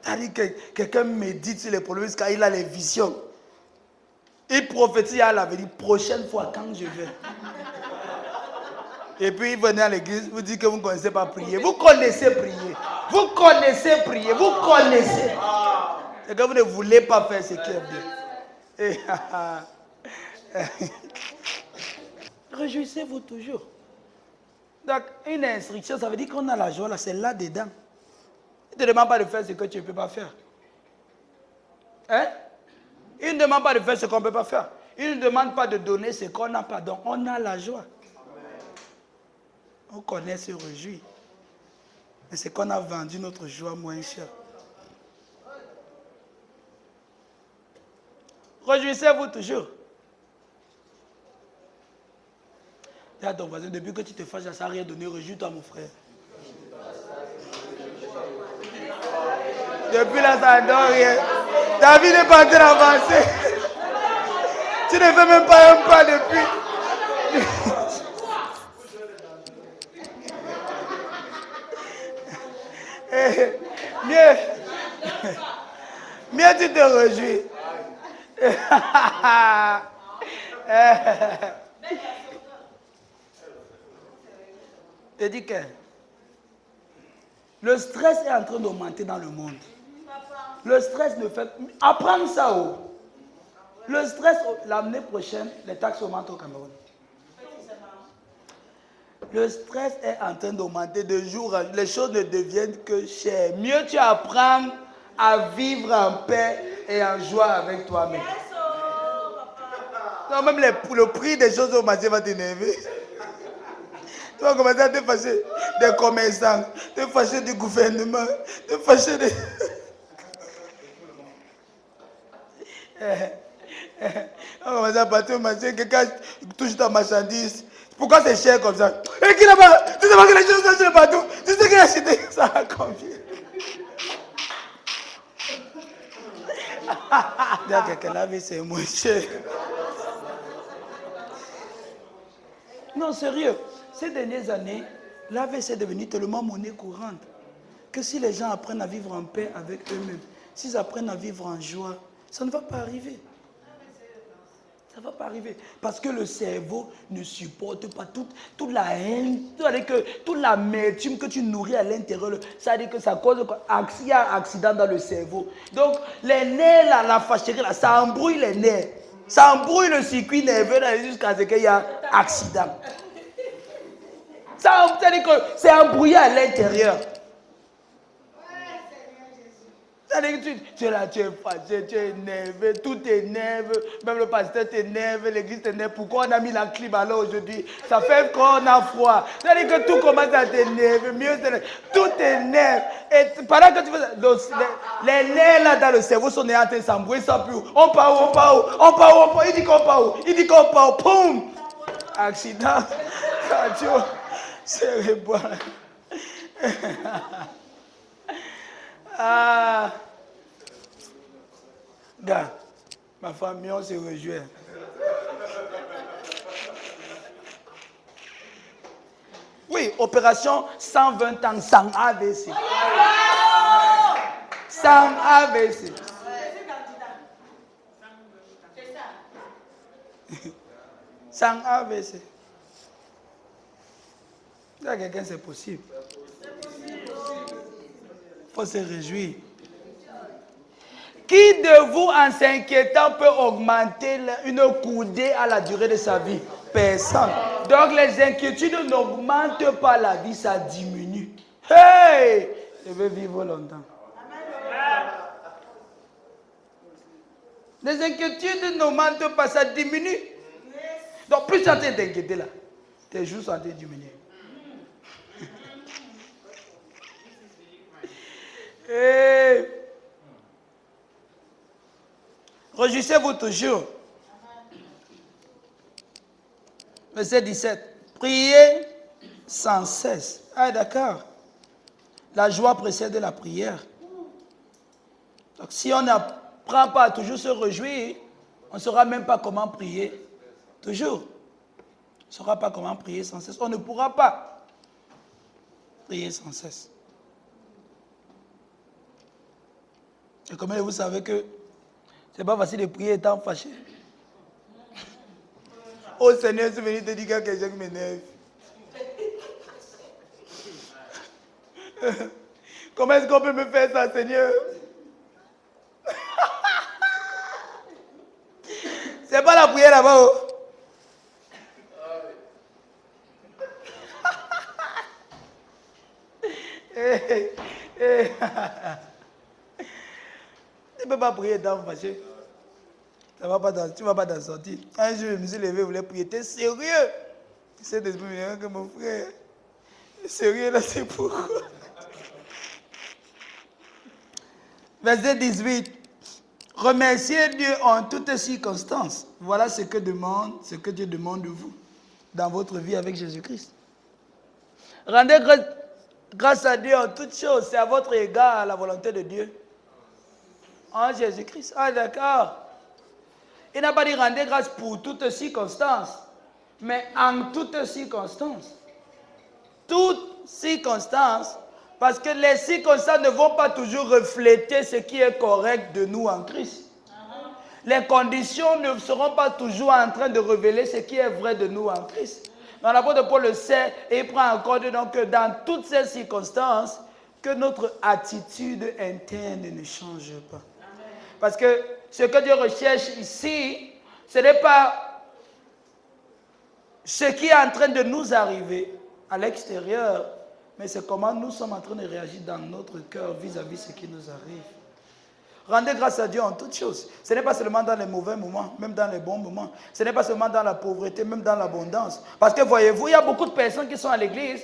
C'est-à-dire que quelqu'un médite sur les problèmes jusqu'à il a les visions. Il prophétise à l'avenir, prochaine fois quand je vais. Et puis il venait à l'église, vous dites que vous ne connaissez pas prier. Vous connaissez prier. Vous connaissez prier. Vous connaissez. C'est que vous ne voulez pas faire ce qui est bien. Réjouissez-vous toujours. Donc, une instruction, ça veut dire qu'on a la joie là, c'est là-dedans. Il ne te demande pas de faire ce que tu ne peux pas faire. Hein? Il ne demande pas de faire ce qu'on ne peut pas faire. Il ne demande pas de donner ce qu'on n'a pas. Donc, on a la joie. On connaît, se réjouit. Mais c'est qu'on a vendu notre joie moins chère. Réjouissez-vous toujours. Dis à ton voisin, depuis que tu te fâches, ça n'a rien donné. Réjouis-toi, mon frère. Depuis là, ça ne donne rien. Ta vie n'est pas en train d'avancer. Tu ne fais même pas un pas depuis. Mieux tu te réjouis. Je dis que le stress est en train d'augmenter dans le monde. Le stress ne fait... Apprendre ça. Le stress, l'année prochaine, les taxes augmentent au Cameroun. Le stress est en train d'augmenter de jour en jour. Les choses ne deviennent que chères. Mieux tu apprends à vivre en paix et en joie avec toi-même. Non, même le prix des choses augmentées va t'énerver. Tu vas commencer à te fâcher des commerçants, te fâcher du gouvernement, te fâcher des... On va commencer à partir au marché, quelqu'un touche ta marchandise. Pourquoi c'est cher comme ça? Et qui là-bas? Tu sais pas que les choses sont partout. Tu sais qu'il a acheté ça à combien? Dis à quelqu'un, la vie c'est moins cher. Non, sérieux. Ces dernières années, la vie c'est devenu tellement monnaie courante que si les gens apprennent à vivre en paix avec eux-mêmes, s'ils apprennent à vivre en joie, ça ne va pas arriver. Ça ne va pas arriver. Parce que le cerveau ne supporte pas toute la haine, toute l'amertume que tu nourris à l'intérieur. Ça veut dire que ça cause il y a un accident dans le cerveau. Donc, les nerfs, là, la fâcherie, là, ça embrouille les nerfs. Ça embrouille le circuit nerveux jusqu'à ce qu'il y ait un accident. Ça veut dire que c'est embrouillé à l'intérieur. Tu es là, tu es fâché, tu es énervé, tout t'énerve, même le pasteur t'énerve, l'église t'énerve. Pourquoi on a mis la clim là aujourd'hui? Ça fait qu'on a froid. C'est-à-dire que tout commence à t'énerver, tout t'énerve. Et pendant que tu fais les nerfs là dans le cerveau sont en train de s'embrouiller, ça plus. On part où, on part où, on part où, on part où, il dit qu'on part où, il dit qu'on part où, poum! Accident, cardio, cérébral. Ah, gars, ma famille, on se réjouit. Oui, opération 120 ans sans AVC. Sans AVC. Sans AVC. Là, quelqu'un, c'est possible. Il faut se réjouir. Qui de vous, en s'inquiétant, peut augmenter une coudée à la durée de sa vie? Personne. Donc les inquiétudes n'augmentent pas la vie, ça diminue. Hey! Je veux vivre longtemps. Les inquiétudes n'augmentent pas, ça diminue. Donc plus tu es en train d'inquiéter là, tes jours sont en train de diminuer. Et réjouissez-vous toujours. Verset 17. Priez sans cesse. Ah, d'accord. La joie précède la prière. Donc, si on n'apprend pas à toujours se réjouir, on ne saura même pas comment prier. Toujours. On ne saura pas comment prier sans cesse. On ne pourra pas prier sans cesse. Et comment vous savez que c'est pas facile de prier étant fâché? Oh Seigneur, je suis venu te dire qu'il y a quelqu'un qui m'énerve. Comment est-ce qu'on peut me faire ça, Seigneur? C'est pas la prière là-bas. Oh. Tu ne peux pas prier étant fâché. Tu ne vas pas t'en sortir. Un jour, je me suis levé, je voulais prier. T'es sérieux? C'est esprit que mon frère. Sérieux là, c'est pourquoi. Verset 18. Remerciez Dieu en toutes circonstances. Voilà ce que Dieu demande de vous dans votre vie avec Jésus-Christ. Rendez grâce à Dieu en toutes choses. C'est à votre égard la volonté de Dieu. En Jésus-Christ. Ah, d'accord. Il n'a pas dit rendez grâce pour toutes circonstances, mais en toutes circonstances. Toutes circonstances, parce que les circonstances ne vont pas toujours refléter ce qui est correct de nous en Christ. Les conditions ne seront pas toujours en train de révéler ce qui est vrai de nous en Christ. Mais l'apôtre Paul le sait et il prend en compte donc que dans toutes ces circonstances, que notre attitude interne ne change pas. Parce que ce que Dieu recherche ici, ce n'est pas ce qui est en train de nous arriver à l'extérieur, mais c'est comment nous sommes en train de réagir dans notre cœur vis-à-vis de ce qui nous arrive. Rendez grâce à Dieu en toutes choses. Ce n'est pas seulement dans les mauvais moments, même dans les bons moments. Ce n'est pas seulement dans la pauvreté, même dans l'abondance. Parce que voyez-vous, il y a beaucoup de personnes qui sont à l'église,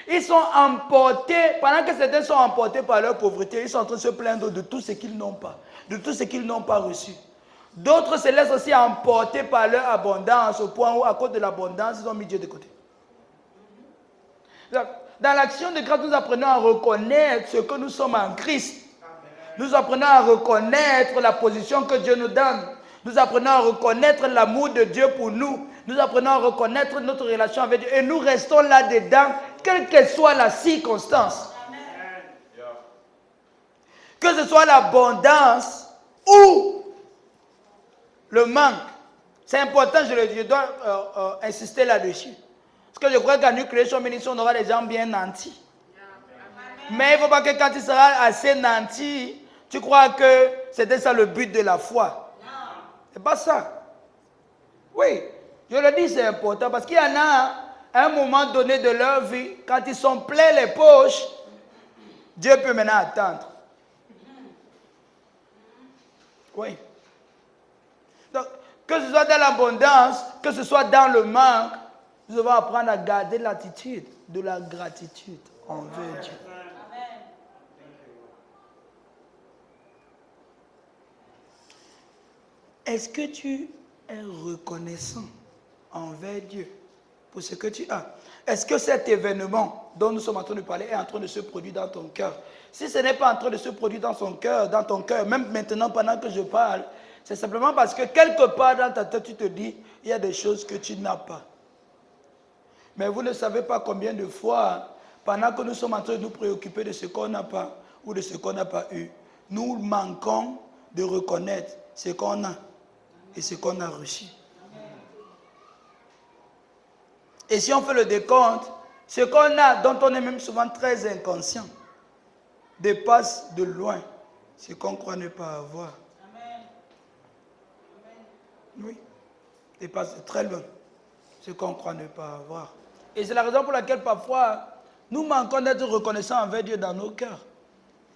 ils sont emportés, pendant que certains sont emportés par leur pauvreté, ils sont en train de se plaindre de tout ce qu'ils n'ont pas, de tout ce qu'ils n'ont pas reçu. D'autres se laissent aussi emporter par leur abondance, au point où, à cause de l'abondance, ils ont mis Dieu de côté. Dans l'action de grâce, nous apprenons à reconnaître ce que nous sommes en Christ. Nous apprenons à reconnaître la position que Dieu nous donne. Nous apprenons à reconnaître l'amour de Dieu pour nous. Nous apprenons à reconnaître notre relation avec Dieu. Et nous restons là-dedans, quelle que soit la circonstance. Que ce soit l'abondance ou le manque. C'est important, je dois insister là-dessus. Parce que je crois qu'à New Creation Ministry, on aura des gens bien nantis. Mais il ne faut pas que quand tu seras assez nanti, tu crois que c'était ça le but de la foi. C'est pas ça. Oui, je le dis, c'est important parce qu'il y en a à un moment donné de leur vie, quand ils sont pleins les poches, Dieu peut maintenant attendre. Oui. Donc, que ce soit dans l'abondance, que ce soit dans le manque, nous devons apprendre à garder l'attitude de la gratitude envers Dieu. Est-ce que tu es reconnaissant envers Dieu pour ce que tu as? Est-ce que cet événement dont nous sommes en train de parler est en train de se produire dans ton cœur? Si ce n'est pas en train de se produire dans ton cœur, même maintenant pendant que je parle, c'est simplement parce que quelque part dans ta tête, tu te dis, il y a des choses que tu n'as pas. Mais vous ne savez pas combien de fois, pendant que nous sommes en train de nous préoccuper de ce qu'on n'a pas ou de ce qu'on n'a pas eu, nous manquons de reconnaître ce qu'on a et ce qu'on a reçu. Et si on fait le décompte, ce qu'on a, dont on est même souvent très inconscient, dépasse de loin ce qu'on croit ne pas avoir. Oui, dépasse de très loin ce qu'on croit ne pas avoir. Et c'est la raison pour laquelle parfois, nous manquons d'être reconnaissants envers Dieu dans nos cœurs.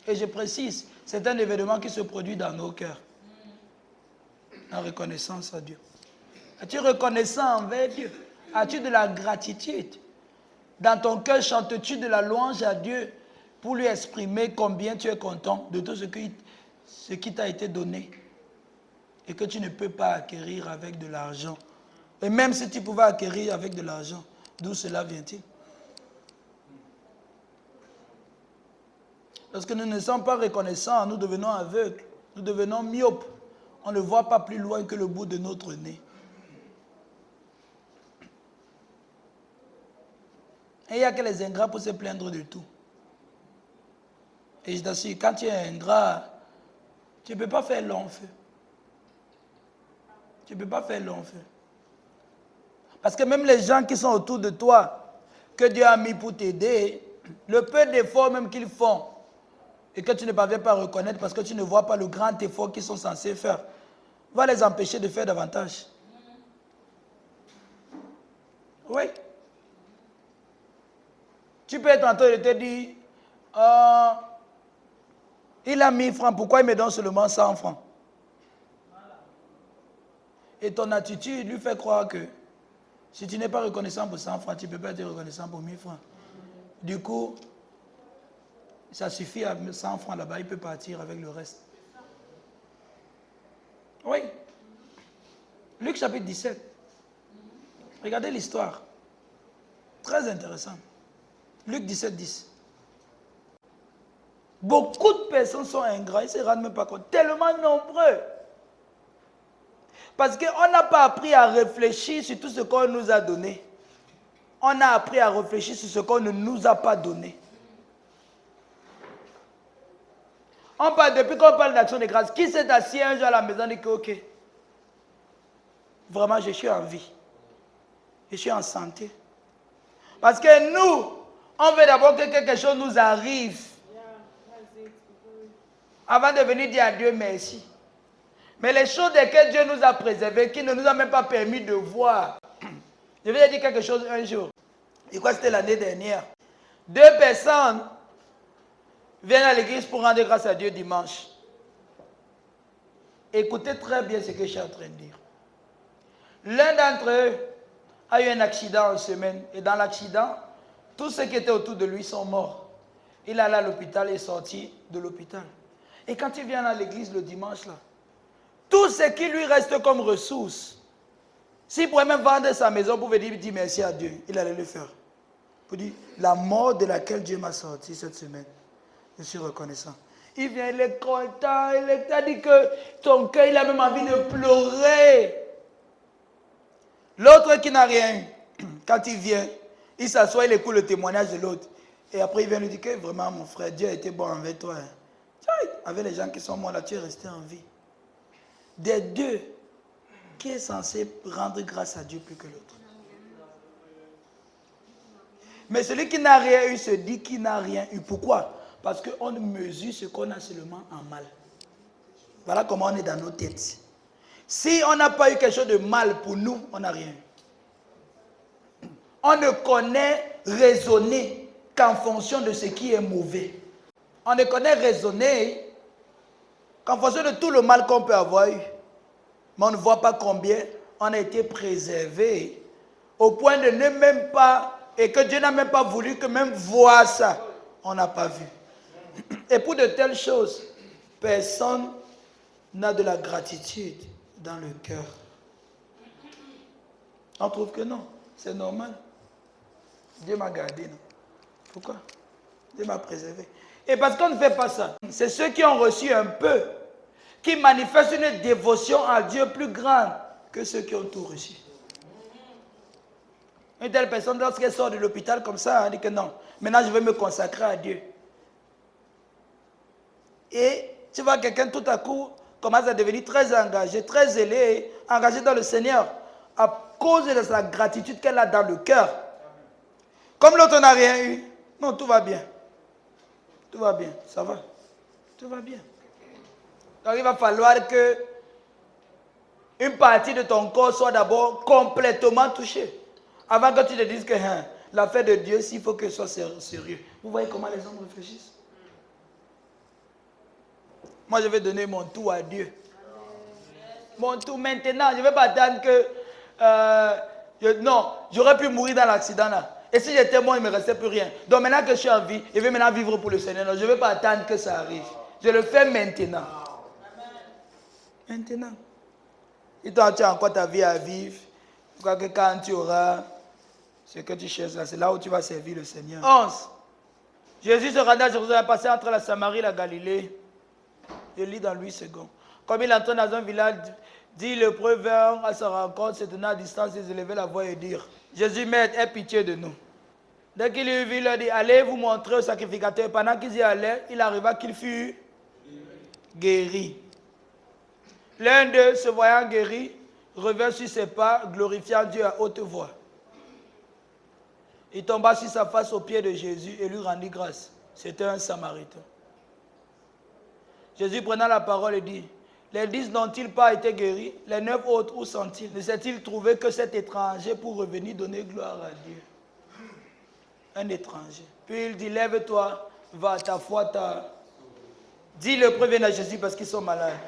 Et je précise, c'est un événement qui se produit dans nos cœurs. En reconnaissance à Dieu. Es-tu reconnaissant envers Dieu? As-tu de la gratitude? Dans ton cœur, chantes-tu de la louange à Dieu pour lui exprimer combien tu es content de tout ce qui t'a été donné et que tu ne peux pas acquérir avec de l'argent? Et même si tu pouvais acquérir avec de l'argent, d'où cela vient-il? Lorsque nous ne sommes pas reconnaissants, nous devenons aveugles, nous devenons myopes. On ne voit pas plus loin que le bout de notre nez. Et il n'y a que les ingrats pour se plaindre de tout. Et je t'assure, quand tu es ingrat, tu ne peux pas faire long feu. Tu ne peux pas faire long feu. Parce que même les gens qui sont autour de toi, que Dieu a mis pour t'aider, le peu d'efforts même qu'ils font, et que tu ne parviens pas à reconnaître parce que tu ne vois pas le grand effort qu'ils sont censés faire, va les empêcher de faire davantage. Oui. Tu peux être en train de te dire, il a 1000 francs, pourquoi il me donne seulement 100 francs? Et ton attitude lui fait croire que si tu n'es pas reconnaissant pour 100 francs, tu ne peux pas être reconnaissant pour 1000 francs. Du coup, ça suffit à 100 francs là-bas, il peut partir avec le reste. Oui. Luc chapitre 17. Regardez l'histoire. Très intéressant. Luc 17, 10. Beaucoup de personnes sont ingrats, ils ne se rendent même pas compte. Tellement nombreux. Parce qu'on n'a pas appris à réfléchir sur tout ce qu'on nous a donné. On a appris à réfléchir sur ce qu'on ne nous a pas donné. Depuis qu'on parle d'action de grâce, qui s'est assis un jour à la maison et dit que ok, vraiment je suis en vie. Je suis en santé. Parce que nous, on veut d'abord que quelque chose nous arrive. Avant de venir dire à Dieu merci. Mais les choses que Dieu nous a préservées, qui ne nous a même pas permis de voir. Je vais dire quelque chose un jour. Je crois que c'était l'année dernière. 2 personnes viennent à l'église pour rendre grâce à Dieu dimanche. Écoutez très bien ce que je suis en train de dire. L'un d'entre eux a eu un accident en semaine. Et dans l'accident, tous ceux qui étaient autour de lui sont morts. Il allait à l'hôpital et est sorti de l'hôpital. Et quand il vient à l'église le dimanche, là, tout ce qui lui reste comme ressources, s'il pourrait même vendre sa maison pour venir dire merci à Dieu, il allait le faire. Pour dire, la mort de laquelle Dieu m'a sorti cette semaine, je suis reconnaissant. Il vient, il est content, il a dit que ton cœur, il a même envie de pleurer. L'autre qui n'a rien, quand il vient, il s'assoit, il écoute le témoignage de l'autre. Et après, il vient lui dire que vraiment, mon frère, Dieu a été bon envers toi. Avec les gens qui sont morts là, tu es resté en vie. Des deux, qui est censé rendre grâce à Dieu plus que l'autre? Mais celui qui n'a rien eu se dit qu'il n'a rien eu. Pourquoi? Parce qu'on mesure ce qu'on a seulement en mal. Voilà comment on est dans nos têtes. Si on n'a pas eu quelque chose de mal pour nous, on n'a rien eu. On ne connaît raisonner qu'en fonction de ce qui est mauvais. On ne connaît raisonner qu'en fonction de tout le mal qu'on peut avoir eu. Mais on ne voit pas combien on a été préservé au point de ne même pas, et que Dieu n'a même pas voulu que même voir ça, on n'a pas vu. Et pour de telles choses, personne n'a de la gratitude dans le cœur. On trouve que non, c'est normal. Dieu m'a gardé, non? Pourquoi? Dieu m'a préservé. Et parce qu'on ne fait pas ça, c'est ceux qui ont reçu un peu, qui manifestent une dévotion à Dieu plus grande que ceux qui ont tout reçu. Une telle personne, lorsqu'elle sort de l'hôpital comme ça, elle dit que non, maintenant je vais me consacrer à Dieu. Et tu vois quelqu'un tout à coup commence à devenir très engagé, très zélé, engagé dans le Seigneur, à cause de sa gratitude qu'elle a dans le cœur. Comme l'autre n'a rien eu, non, tout va bien. Tout va bien, ça va. Tout va bien. Donc il va falloir que une partie de ton corps soit d'abord complètement touchée. Avant que tu te dises que l'affaire de Dieu, s'il faut que ce soit sérieux. Vous voyez comment les hommes réfléchissent? Moi, je vais donner mon tout à Dieu. Mon tout maintenant. Je ne vais pas attendre que... non, j'aurais pu mourir dans l'accident là. Et si j'étais mort, il ne me restait plus rien. Donc maintenant que je suis en vie, je vais maintenant vivre pour le Seigneur. Non, je ne vais pas attendre que ça arrive. Je le fais maintenant. Maintenant. Et toi, tu as encore ta vie à vivre. Je crois que quand tu auras ce que tu cherches là, c'est là où tu vas servir le Seigneur. 11. Jésus se rendait à Jérusalem, passé entre la Samarie et la Galilée. Je lis dans Louis II. Comme il entrait dans un village, dit le prophète à sa rencontre, se tenant à distance, il élevait la voix et dire, Jésus, Maître, aie pitié de nous. Dès qu'il eut vu, il leur dit, allez vous montrer au sacrificateur. Pendant qu'ils y allaient, il arriva qu'il fut guéri. L'un d'eux, se voyant guéri, revint sur ses pas, glorifiant Dieu à haute voix. Il tomba sur sa face aux pieds de Jésus et lui rendit grâce. C'était un Samaritain. Jésus prenant la parole et dit, les 10 n'ont-ils pas été guéris? Les 9 autres, où sont-ils? Ne s'est-il trouvé que cet étranger pour revenir donner gloire à Dieu? Un étranger. Puis il dit, lève-toi, va, ta foi t'a... Dis le premier à Jésus parce qu'ils sont malades.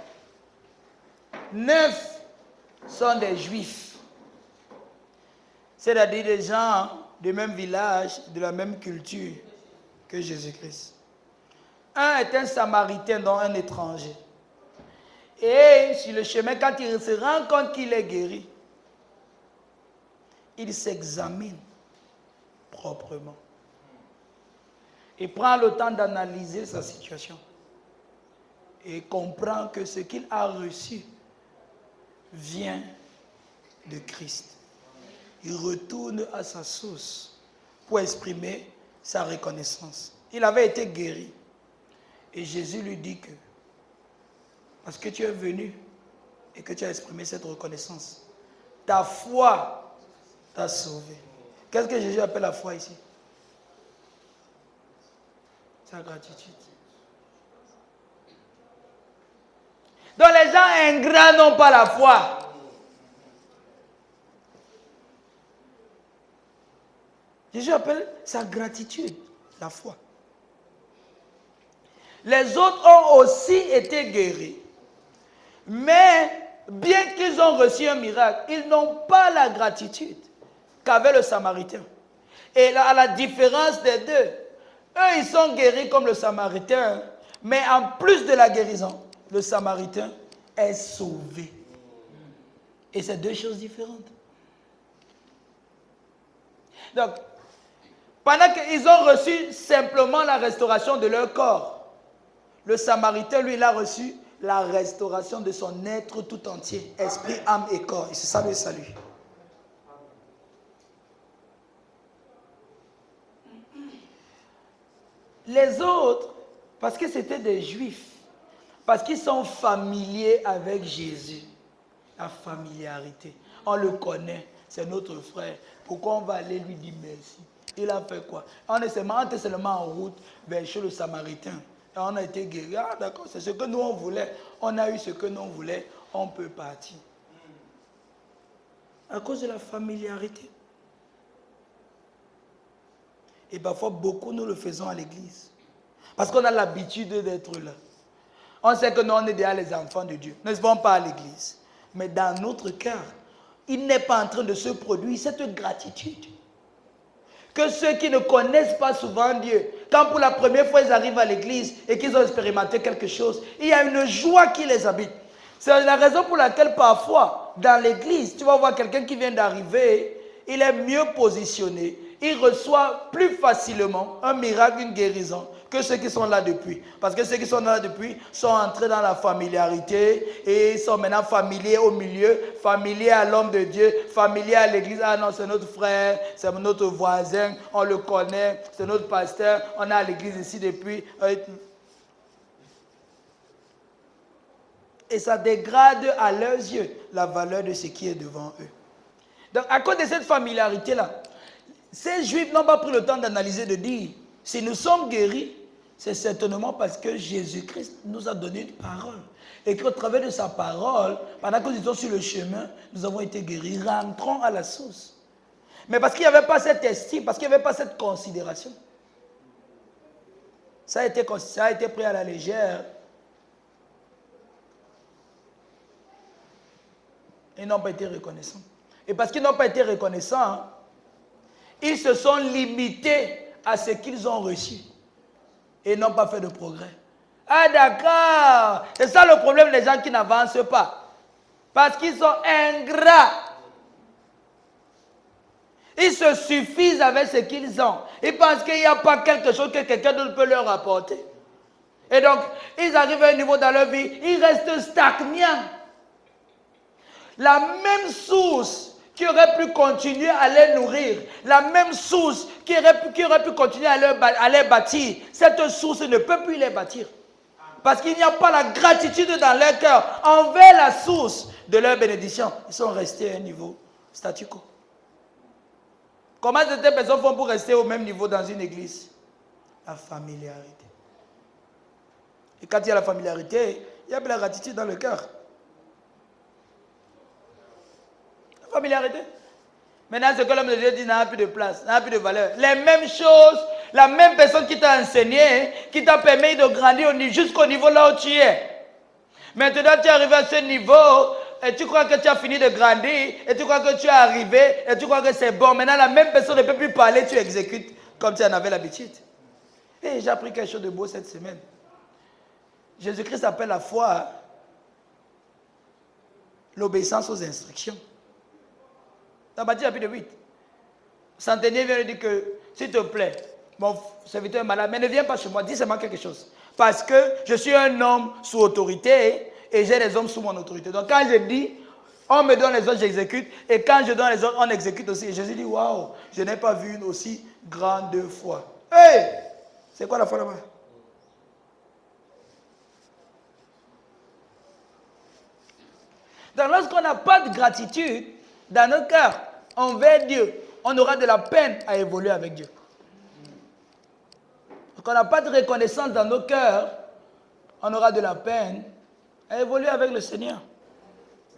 9 sont des Juifs. C'est-à-dire des gens du même village, de la même culture que Jésus-Christ. Un est un Samaritain, donc un étranger. Et sur le chemin, quand il se rend compte qu'il est guéri, il s'examine proprement. Il prend le temps d'analyser sa situation. Et comprend que ce qu'il a reçu vient de Christ. Il retourne à sa source pour exprimer sa reconnaissance. Il avait été guéri. Et Jésus lui dit que, parce que tu es venu et que tu as exprimé cette reconnaissance, ta foi t'a sauvé. Qu'est-ce que Jésus appelle la foi ici? Sa gratitude. Donc les gens ingrats n'ont pas la foi. Jésus appelle sa gratitude la foi. Les autres ont aussi été guéris. Mais bien qu'ils ont reçu un miracle, ils n'ont pas la gratitude qu'avait le Samaritain. Et là, à la différence des deux, eux, ils sont guéris comme le Samaritain, mais en plus de la guérison, le Samaritain est sauvé. Et c'est deux choses différentes. Donc, pendant qu'ils ont reçu simplement la restauration de leur corps, le Samaritain, lui, il a reçu la restauration de son être tout entier, esprit, âme et corps. Et c'est ça le salut. Les autres, parce que c'était des Juifs, parce qu'ils sont familiers avec Jésus, la familiarité, on le connaît, c'est notre frère. Pourquoi on va aller lui dire merci? Il a fait quoi? On était seulement en route vers chez le Samaritain. Et on a été guéri. Ah d'accord, c'est ce que nous on voulait. On a eu ce que nous on voulait. On peut partir. À cause de la familiarité. Et parfois, beaucoup nous le faisons à l'église. Parce qu'on a l'habitude d'être là. On sait que nous, on est déjà les enfants de Dieu. Nous ne sommes pas à l'église. Mais dans notre cœur, il n'est pas en train de se produire cette gratitude. Que ceux qui ne connaissent pas souvent Dieu, quand pour la première fois ils arrivent à l'église et qu'ils ont expérimenté quelque chose, il y a une joie qui les habite. C'est la raison pour laquelle parfois, dans l'église, tu vas voir quelqu'un qui vient d'arriver, il est mieux positionné, il reçoit plus facilement un miracle, une guérison, que ceux qui sont là depuis. Parce que ceux qui sont là depuis sont entrés dans la familiarité et sont maintenant familiers au milieu, familiers à l'homme de Dieu, familiers à l'église. Ah non, c'est notre frère, c'est notre voisin, on le connaît, c'est notre pasteur, on est à l'église ici depuis. Et ça dégrade à leurs yeux la valeur de ce qui est devant eux. Donc à cause de cette familiarité-là, ces Juifs n'ont pas pris le temps d'analyser, de dire, si nous sommes guéris, c'est certainement parce que Jésus-Christ nous a donné une parole. Et qu'au travers de sa parole, pendant que nous étions sur le chemin, nous avons été guéris. Rentrons à la source. Mais parce qu'il n'y avait pas cette estime, parce qu'il n'y avait pas cette considération, ça a été pris à la légère. Ils n'ont pas été reconnaissants. Et parce qu'ils n'ont pas été reconnaissants, ils se sont limités à ce qu'ils ont reçu et n'ont pas fait de progrès. Ah d'accord, c'est ça le problème des gens qui n'avancent pas. Parce qu'ils sont ingrats. Ils se suffisent avec ce qu'ils ont. Ils pensent qu'il n'y a pas quelque chose que quelqu'un d'autre peut leur apporter. Et donc, ils arrivent à un niveau dans leur vie, ils restent stagnants. La même source qui aurait pu continuer à les nourrir, la même source qui aurait pu continuer à les bâtir, cette source ne peut plus les bâtir. Parce qu'il n'y a pas la gratitude dans leur cœur envers la source de leur bénédiction. Ils sont restés à un niveau statu quo. Comment ces personnes font pour rester au même niveau dans une église? La familiarité. Et quand il y a la familiarité, il y a de la gratitude dans le cœur. Familiarité. Maintenant, ce que l'homme de Dieu dit n'a plus de place, n'a plus de valeur. Les mêmes choses, la même personne qui t'a enseigné, qui t'a permis de grandir jusqu'au niveau là où tu es. Maintenant, tu es arrivé à ce niveau et tu crois que tu as fini de grandir et tu crois que tu es arrivé et tu crois que c'est bon. Maintenant, la même personne ne peut plus parler, tu exécutes comme tu en avais l'habitude. Et j'ai appris quelque chose de beau cette semaine. Jésus-Christ appelle la foi l'obéissance aux instructions. Dans Matthieu chapitre 8, le centenier vient lui dire que, s'il te plaît, mon serviteur est malade, mais ne viens pas chez moi, dis seulement quelque chose. Parce que je suis un homme sous autorité et j'ai les hommes sous mon autorité. Donc quand je dis, on me donne les ordres, j'exécute. Et quand je donne les ordres, on exécute aussi. Et Jésus dit, waouh, je n'ai pas vu une aussi grande foi. Hey, c'est quoi la foi là-bas? Donc lorsqu'on n'a pas de gratitude dans nos cœurs envers Dieu, on aura de la peine à évoluer avec Dieu. Donc on n'a pas de reconnaissance dans nos cœurs, on aura de la peine à évoluer avec le Seigneur.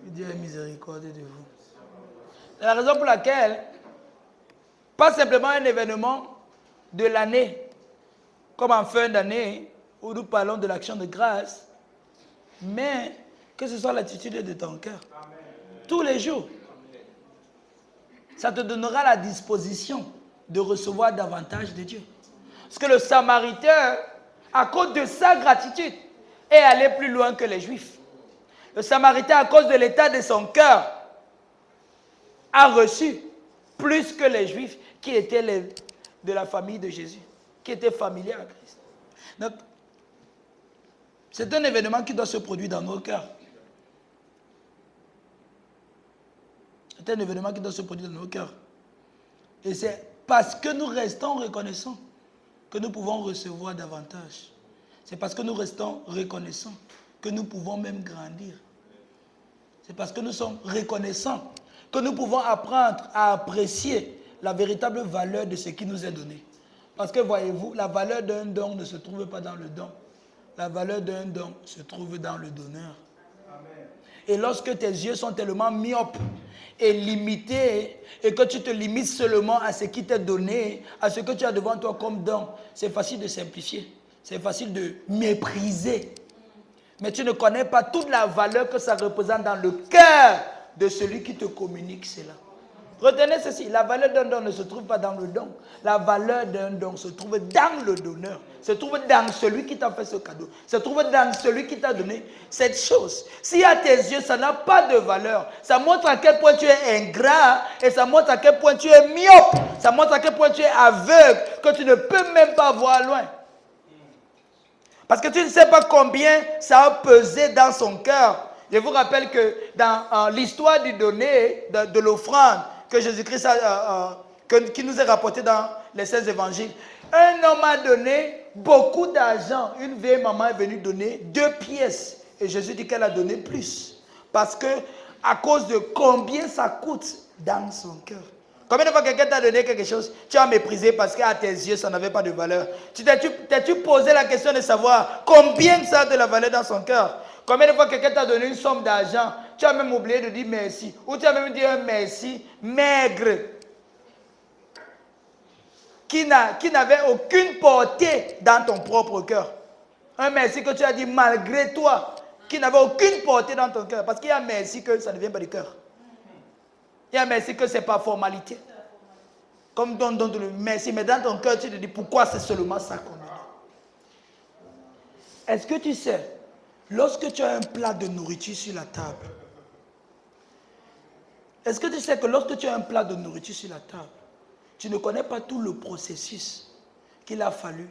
Dieu ait miséricorde de vous. C'est la raison pour laquelle, pas simplement un événement de l'année, comme en fin d'année, où nous parlons de l'action de grâce, mais que ce soit l'attitude de ton cœur. Tous les jours. Ça te donnera la disposition de recevoir davantage de Dieu. Parce que le Samaritain, à cause de sa gratitude, est allé plus loin que les Juifs. Le Samaritain, à cause de l'état de son cœur, a reçu plus que les Juifs qui étaient de la famille de Jésus, qui étaient familiers à Christ. Donc, c'est un événement qui doit se produire dans nos cœurs. C'est un événement qui doit se produire dans nos cœurs. Et c'est parce que nous restons reconnaissants que nous pouvons recevoir davantage. C'est parce que nous restons reconnaissants que nous pouvons même grandir. C'est parce que nous sommes reconnaissants que nous pouvons apprendre à apprécier la véritable valeur de ce qui nous est donné. Parce que voyez-vous, la valeur d'un don ne se trouve pas dans le don. La valeur d'un don se trouve dans le donneur. Amen. Et lorsque tes yeux sont tellement myopes et limités, et que tu te limites seulement à ce qui t'est donné, à ce que tu as devant toi comme don, c'est facile de simplifier. C'est facile de mépriser. Mais tu ne connais pas toute la valeur que ça représente dans le cœur de celui qui te communique cela. Retenez ceci, la valeur d'un don ne se trouve pas dans le don. La valeur d'un don se trouve dans le donneur. Se trouve dans celui qui t'a fait ce cadeau. Se trouve dans celui qui t'a donné cette chose. Si à tes yeux, ça n'a pas de valeur, ça montre à quel point tu es ingrat et ça montre à quel point tu es myope. Ça montre à quel point tu es aveugle, que tu ne peux même pas voir loin. Parce que tu ne sais pas combien ça a pesé dans son cœur. Je vous rappelle que dans l'histoire du donné, de l'offrande, que Jésus-Christ qui nous est rapporté dans les 16 évangiles, un homme a donné beaucoup d'argent. Une vieille maman est venue donner 2 pièces. Et Jésus dit qu'elle a donné plus. Parce que, à cause de combien ça coûte dans son cœur. Combien de fois quelqu'un t'a donné quelque chose, tu as méprisé parce qu'à tes yeux, ça n'avait pas de valeur. T'es-tu posé la question de savoir combien ça a de la valeur dans son cœur? Combien de fois quelqu'un t'a donné une somme d'argent, tu as même oublié de dire merci. Ou tu as même dit un merci maigre. Qui n'avait aucune portée dans ton propre cœur. Un merci que tu as dit malgré toi, qui n'avait aucune portée dans ton cœur. Parce qu'il y a un merci que ça ne vient pas du cœur. Il y a un merci que ce n'est pas formalité. Comme donne le merci, mais dans ton cœur, tu te dis pourquoi c'est seulement ça qu'on a. Est-ce que tu sais, lorsque tu as un plat de nourriture sur la table, est-ce que tu sais que lorsque tu as un plat de nourriture sur la table, tu ne connais pas tout le processus qu'il a fallu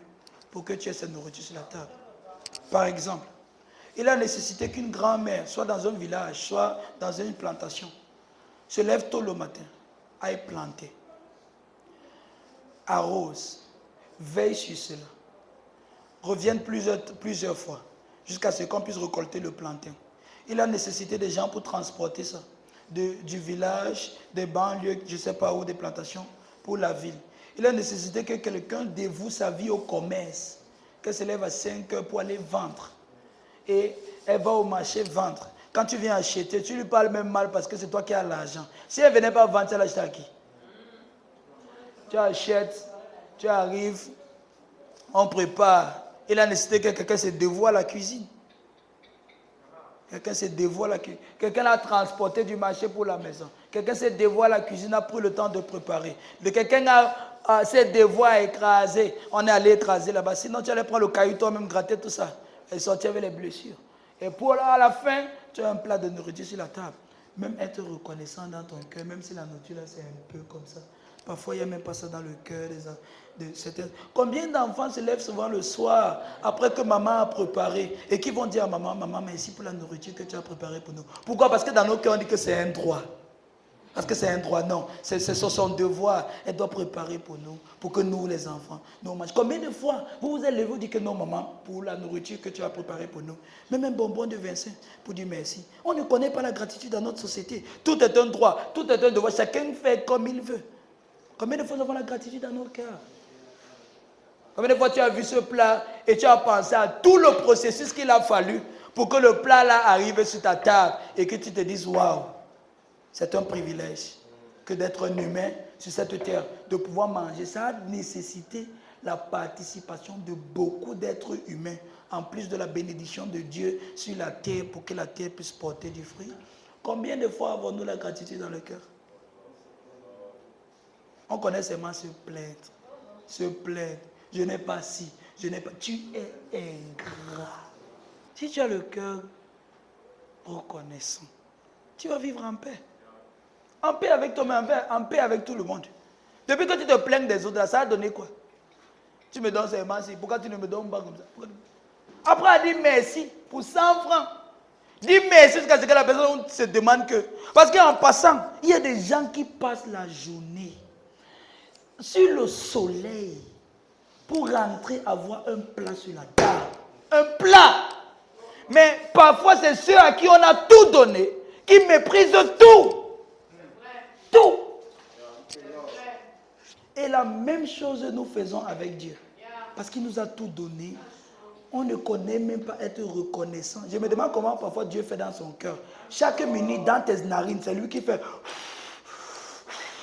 pour que tu aies cette nourriture sur la table? Par exemple, il a nécessité qu'une grand-mère, soit dans un village, soit dans une plantation, se lève tôt le matin, aille planter, arrose, veille sur cela, revienne plusieurs fois, jusqu'à ce qu'on puisse récolter le plantain. Il a nécessité des gens pour transporter ça, du village, des banlieues, je ne sais pas où, des plantations, pour la ville. Il a nécessité que quelqu'un dévoue sa vie au commerce, qu'elle se lève à 5 heures pour aller vendre. Et elle va au marché vendre. Quand tu viens acheter, tu lui parles même mal parce que c'est toi qui as l'argent. Si elle ne venait pas vendre, elle l'achetait à qui? Tu achètes, tu arrives, on prépare. Il a nécessité que quelqu'un se dévoue à la cuisine. Quelqu'un se dévoue à la cuisine. Quelqu'un l'a transporté du marché pour la maison. Quelqu'un se dévoue à la cuisine, a pris le temps de préparer. Quelqu'un s'est dévoué à écraser. On est allé écraser là-bas. Sinon, tu allais prendre le caillou toi-même, gratter tout ça. Et sortir avec les blessures. Et pour à la fin, tu as un plat de nourriture sur la table. même être reconnaissant dans ton cœur, même si la nourriture là c'est un peu comme ça. Parfois il n'y a même pas ça dans le cœur de certains. Combien d'enfants se lèvent souvent le soir après que maman a préparé et qui vont dire à maman, maman merci pour la nourriture que tu as préparée pour nous. Pourquoi? Parce que dans nos cœurs on dit que c'est un droit. Parce que c'est un droit, non. C'est son devoir. Elle doit préparer pour nous, pour que nous, les enfants, nous mangions. Combien de fois vous vous êtes levé, vous dites que non, maman, pour la nourriture que tu as préparée pour nous, même un bonbon de 25 pour dire merci. On ne connaît pas la gratitude dans notre société. Tout est un droit, tout est un devoir. Chacun fait comme il veut. Combien de fois nous avons la gratitude dans nos cœurs? Combien de fois tu as vu ce plat et tu as pensé à tout le processus qu'il a fallu pour que le plat là arrive sur ta table et que tu te dises waouh. C'est un privilège que d'être un humain sur cette terre, de pouvoir manger. Ça a nécessité la participation de beaucoup d'êtres humains, en plus de la bénédiction de Dieu sur la terre pour que la terre puisse porter du fruit. Combien de fois avons-nous la gratitude dans le cœur? On connaît seulement se plaindre. Se plaindre. Je n'ai pas ci, je n'ai pas... Tu es ingrat. Si tu as le cœur reconnaissant, tu vas vivre en paix. En paix avec toi-même, en paix avec tout le monde. Depuis que tu te plains des autres, ça a donné quoi? Tu me donnes seulement si. Pourquoi tu ne me donnes pas comme ça? Après, elle dit merci pour 100 francs. Dis merci jusqu'à ce que la personne se demande que. Parce qu'en passant, il y a des gens qui passent la journée sur le soleil pour rentrer avoir un plat sur la table. Un plat. Mais parfois, c'est ceux à qui on a tout donné qui méprisent tout. Tout. Et la même chose nous faisons avec Dieu. Parce qu'il nous a tout donné. On ne connaît même pas être reconnaissant. Je me demande comment parfois Dieu fait dans son cœur. Chaque minute dans tes narines, c'est lui qui fait.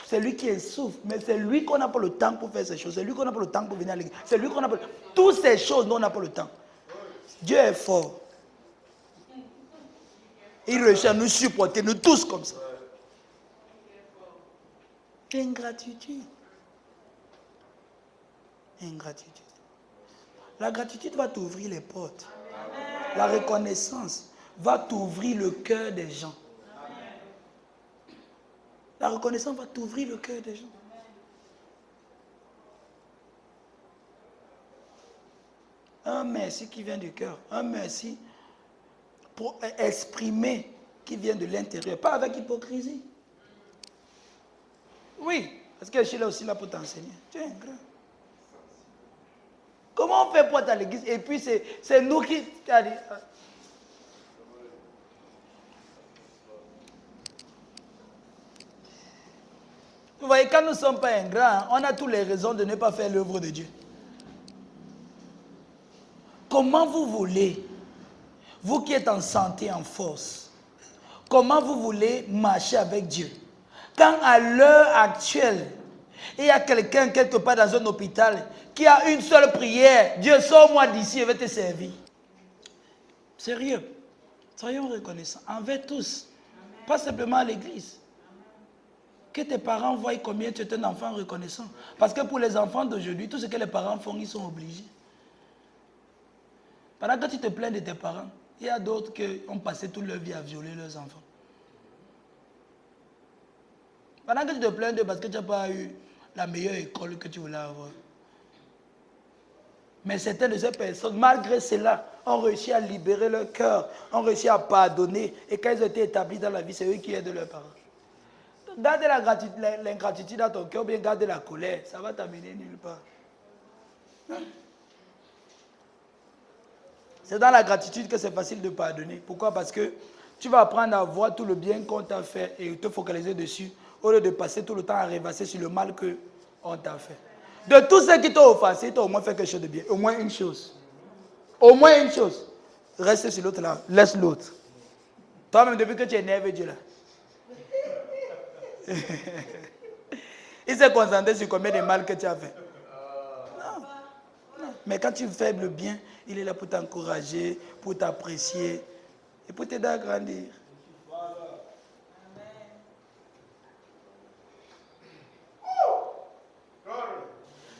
C'est lui qui souffle. Mais c'est lui qu'on n'a pas le temps pour faire ces choses. C'est lui qu'on n'a pas le temps pour venir à l'église. C'est lui qu'on n'a pas. Toutes ces choses, nous, on n'a pas le temps. Dieu est fort. Il réussit à nous supporter, nous tous comme ça. Ingratitude. Ingratitude. La gratitude va t'ouvrir les portes. La reconnaissance va t'ouvrir le cœur des gens. La reconnaissance va t'ouvrir le cœur des gens. Un merci qui vient du cœur. Un merci pour exprimer qui vient de l'intérieur. Pas avec hypocrisie. Oui, parce que je suis là aussi là pour t'enseigner. Tu es ingrat. Comment on fait pour être à l'église et puis c'est nous qui... Vous voyez, quand nous ne sommes pas ingrats, on a toutes les raisons de ne pas faire l'œuvre de Dieu. Comment vous voulez, vous qui êtes en santé, en force, comment vous voulez marcher avec Dieu? Quand à l'heure actuelle, il y a quelqu'un quelque part dans un hôpital qui a une seule prière, Dieu sors-moi d'ici, je vais te servir. Sérieux, soyons reconnaissants envers tous, pas simplement à l'église. Que tes parents voient combien tu es un enfant reconnaissant. Parce que pour les enfants d'aujourd'hui, tout ce que les parents font, ils sont obligés. Pendant que tu te plains de tes parents, il y a d'autres qui ont passé toute leur vie à violer leurs enfants. Pendant que tu te plains d'eux parce que tu n'as pas eu la meilleure école que tu voulais avoir. Mais certaines de ces personnes, malgré cela, ont réussi à libérer leur cœur, ont réussi à pardonner. Et quand ils ont été établis dans la vie, c'est eux qui aident leurs parents. Garde l'ingratitude dans ton cœur, ou bien garde la colère. Ça va t'amener nulle part. C'est dans la gratitude que c'est facile de pardonner. Pourquoi? Parce que tu vas apprendre à voir tout le bien qu'on t'a fait et te focaliser dessus, au lieu de passer tout le temps à rêvasser sur le mal qu'on t'a fait. De tous ceux qui t'ont offensé, tu as au moins fait quelque chose de bien. Au moins une chose. Au moins une chose. Reste sur l'autre là. Laisse l'autre. Toi-même, depuis que tu énerves Dieu là. Il s'est concentré sur combien de mal que tu as fait. Non. Mais quand tu fais le bien, il est là pour t'encourager, pour t'apprécier et pour t'aider à grandir.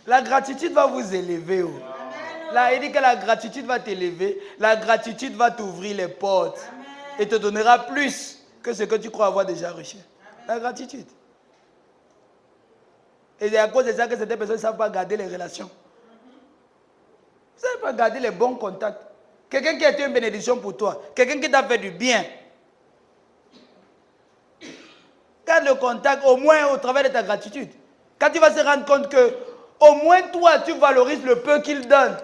La gratitude va vous élever. Oh. Là, il dit que la gratitude va t'élever. La gratitude va t'ouvrir les portes. Et te donnera plus que ce que tu crois avoir déjà reçu. La gratitude. Et c'est à cause de ça que certaines personnes ne savent pas garder les relations. Vous ne savez pas garder les bons contacts. Quelqu'un qui a été une bénédiction pour toi. Quelqu'un qui t'a fait du bien. Garde le contact au moins au travers de ta gratitude. Quand tu vas se rendre compte que au moins toi, tu valorises le peu qu'il donne.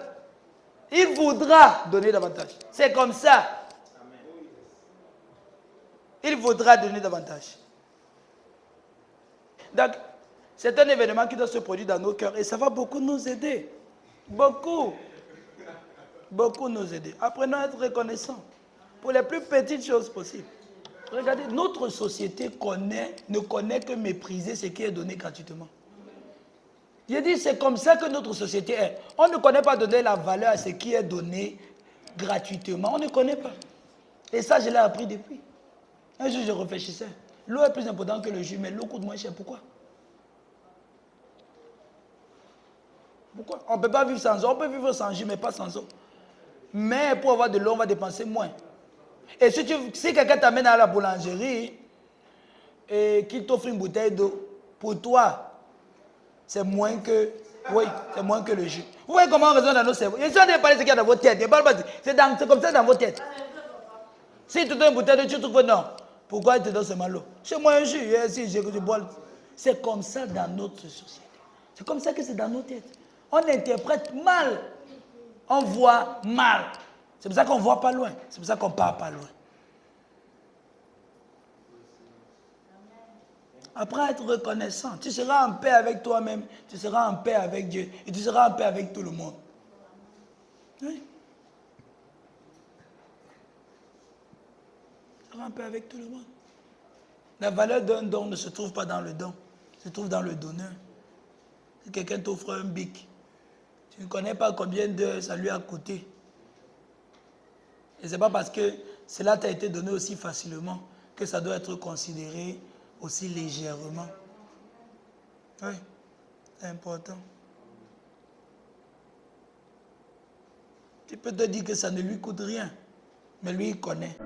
Il voudra donner davantage. C'est comme ça. Il voudra donner davantage. Donc, c'est un événement qui doit se produire dans nos cœurs et ça va beaucoup nous aider. Beaucoup. Beaucoup nous aider. Apprenons à être reconnaissants pour les plus petites choses possibles. Regardez, notre société ne connaît que mépriser ce qui est donné gratuitement. Je dis, c'est comme ça que notre société est. On ne connaît pas donner la valeur à ce qui est donné gratuitement. On ne connaît pas. Et ça, je l'ai appris depuis. Un jour, je réfléchissais. L'eau est plus importante que le jus, mais l'eau coûte moins cher. Pourquoi? Pourquoi? On ne peut pas vivre sans eau. On peut vivre sans jus, mais pas sans eau. Mais pour avoir de l'eau, on va dépenser moins. Et si quelqu'un t'amène à la boulangerie et qu'il t'offre une bouteille d'eau, pour toi, c'est moins que le jus. Vous voyez comment on raisonne dans nos cerveaux. Je suis en train de parler de ce qu'il y a dans votre tête. C'est comme ça dans votre tête. Si tu te donnes une bouteille d'eau, tu trouves que non. Pourquoi il te donne seulement l'eau? C'est moi un jus. Si je bois. C'est comme ça dans notre société. C'est comme ça que c'est dans nos têtes. On interprète mal. On voit mal. C'est pour ça qu'on ne voit pas loin. C'est pour ça qu'on ne part pas loin. Apprends à être reconnaissant. Tu seras en paix avec toi-même. Tu seras en paix avec Dieu. Et tu seras en paix avec tout le monde. Oui. Tu seras en paix avec tout le monde. La valeur d'un don ne se trouve pas dans le don. Se trouve dans le donneur. Si quelqu'un t'offre un bic, tu ne connais pas combien d'heures ça lui a coûté. Et ce n'est pas parce que cela t'a été donné aussi facilement que ça doit être considéré aussi légèrement. Oui, c'est important. Tu peux te dire que ça ne lui coûte rien, mais lui, il connaît.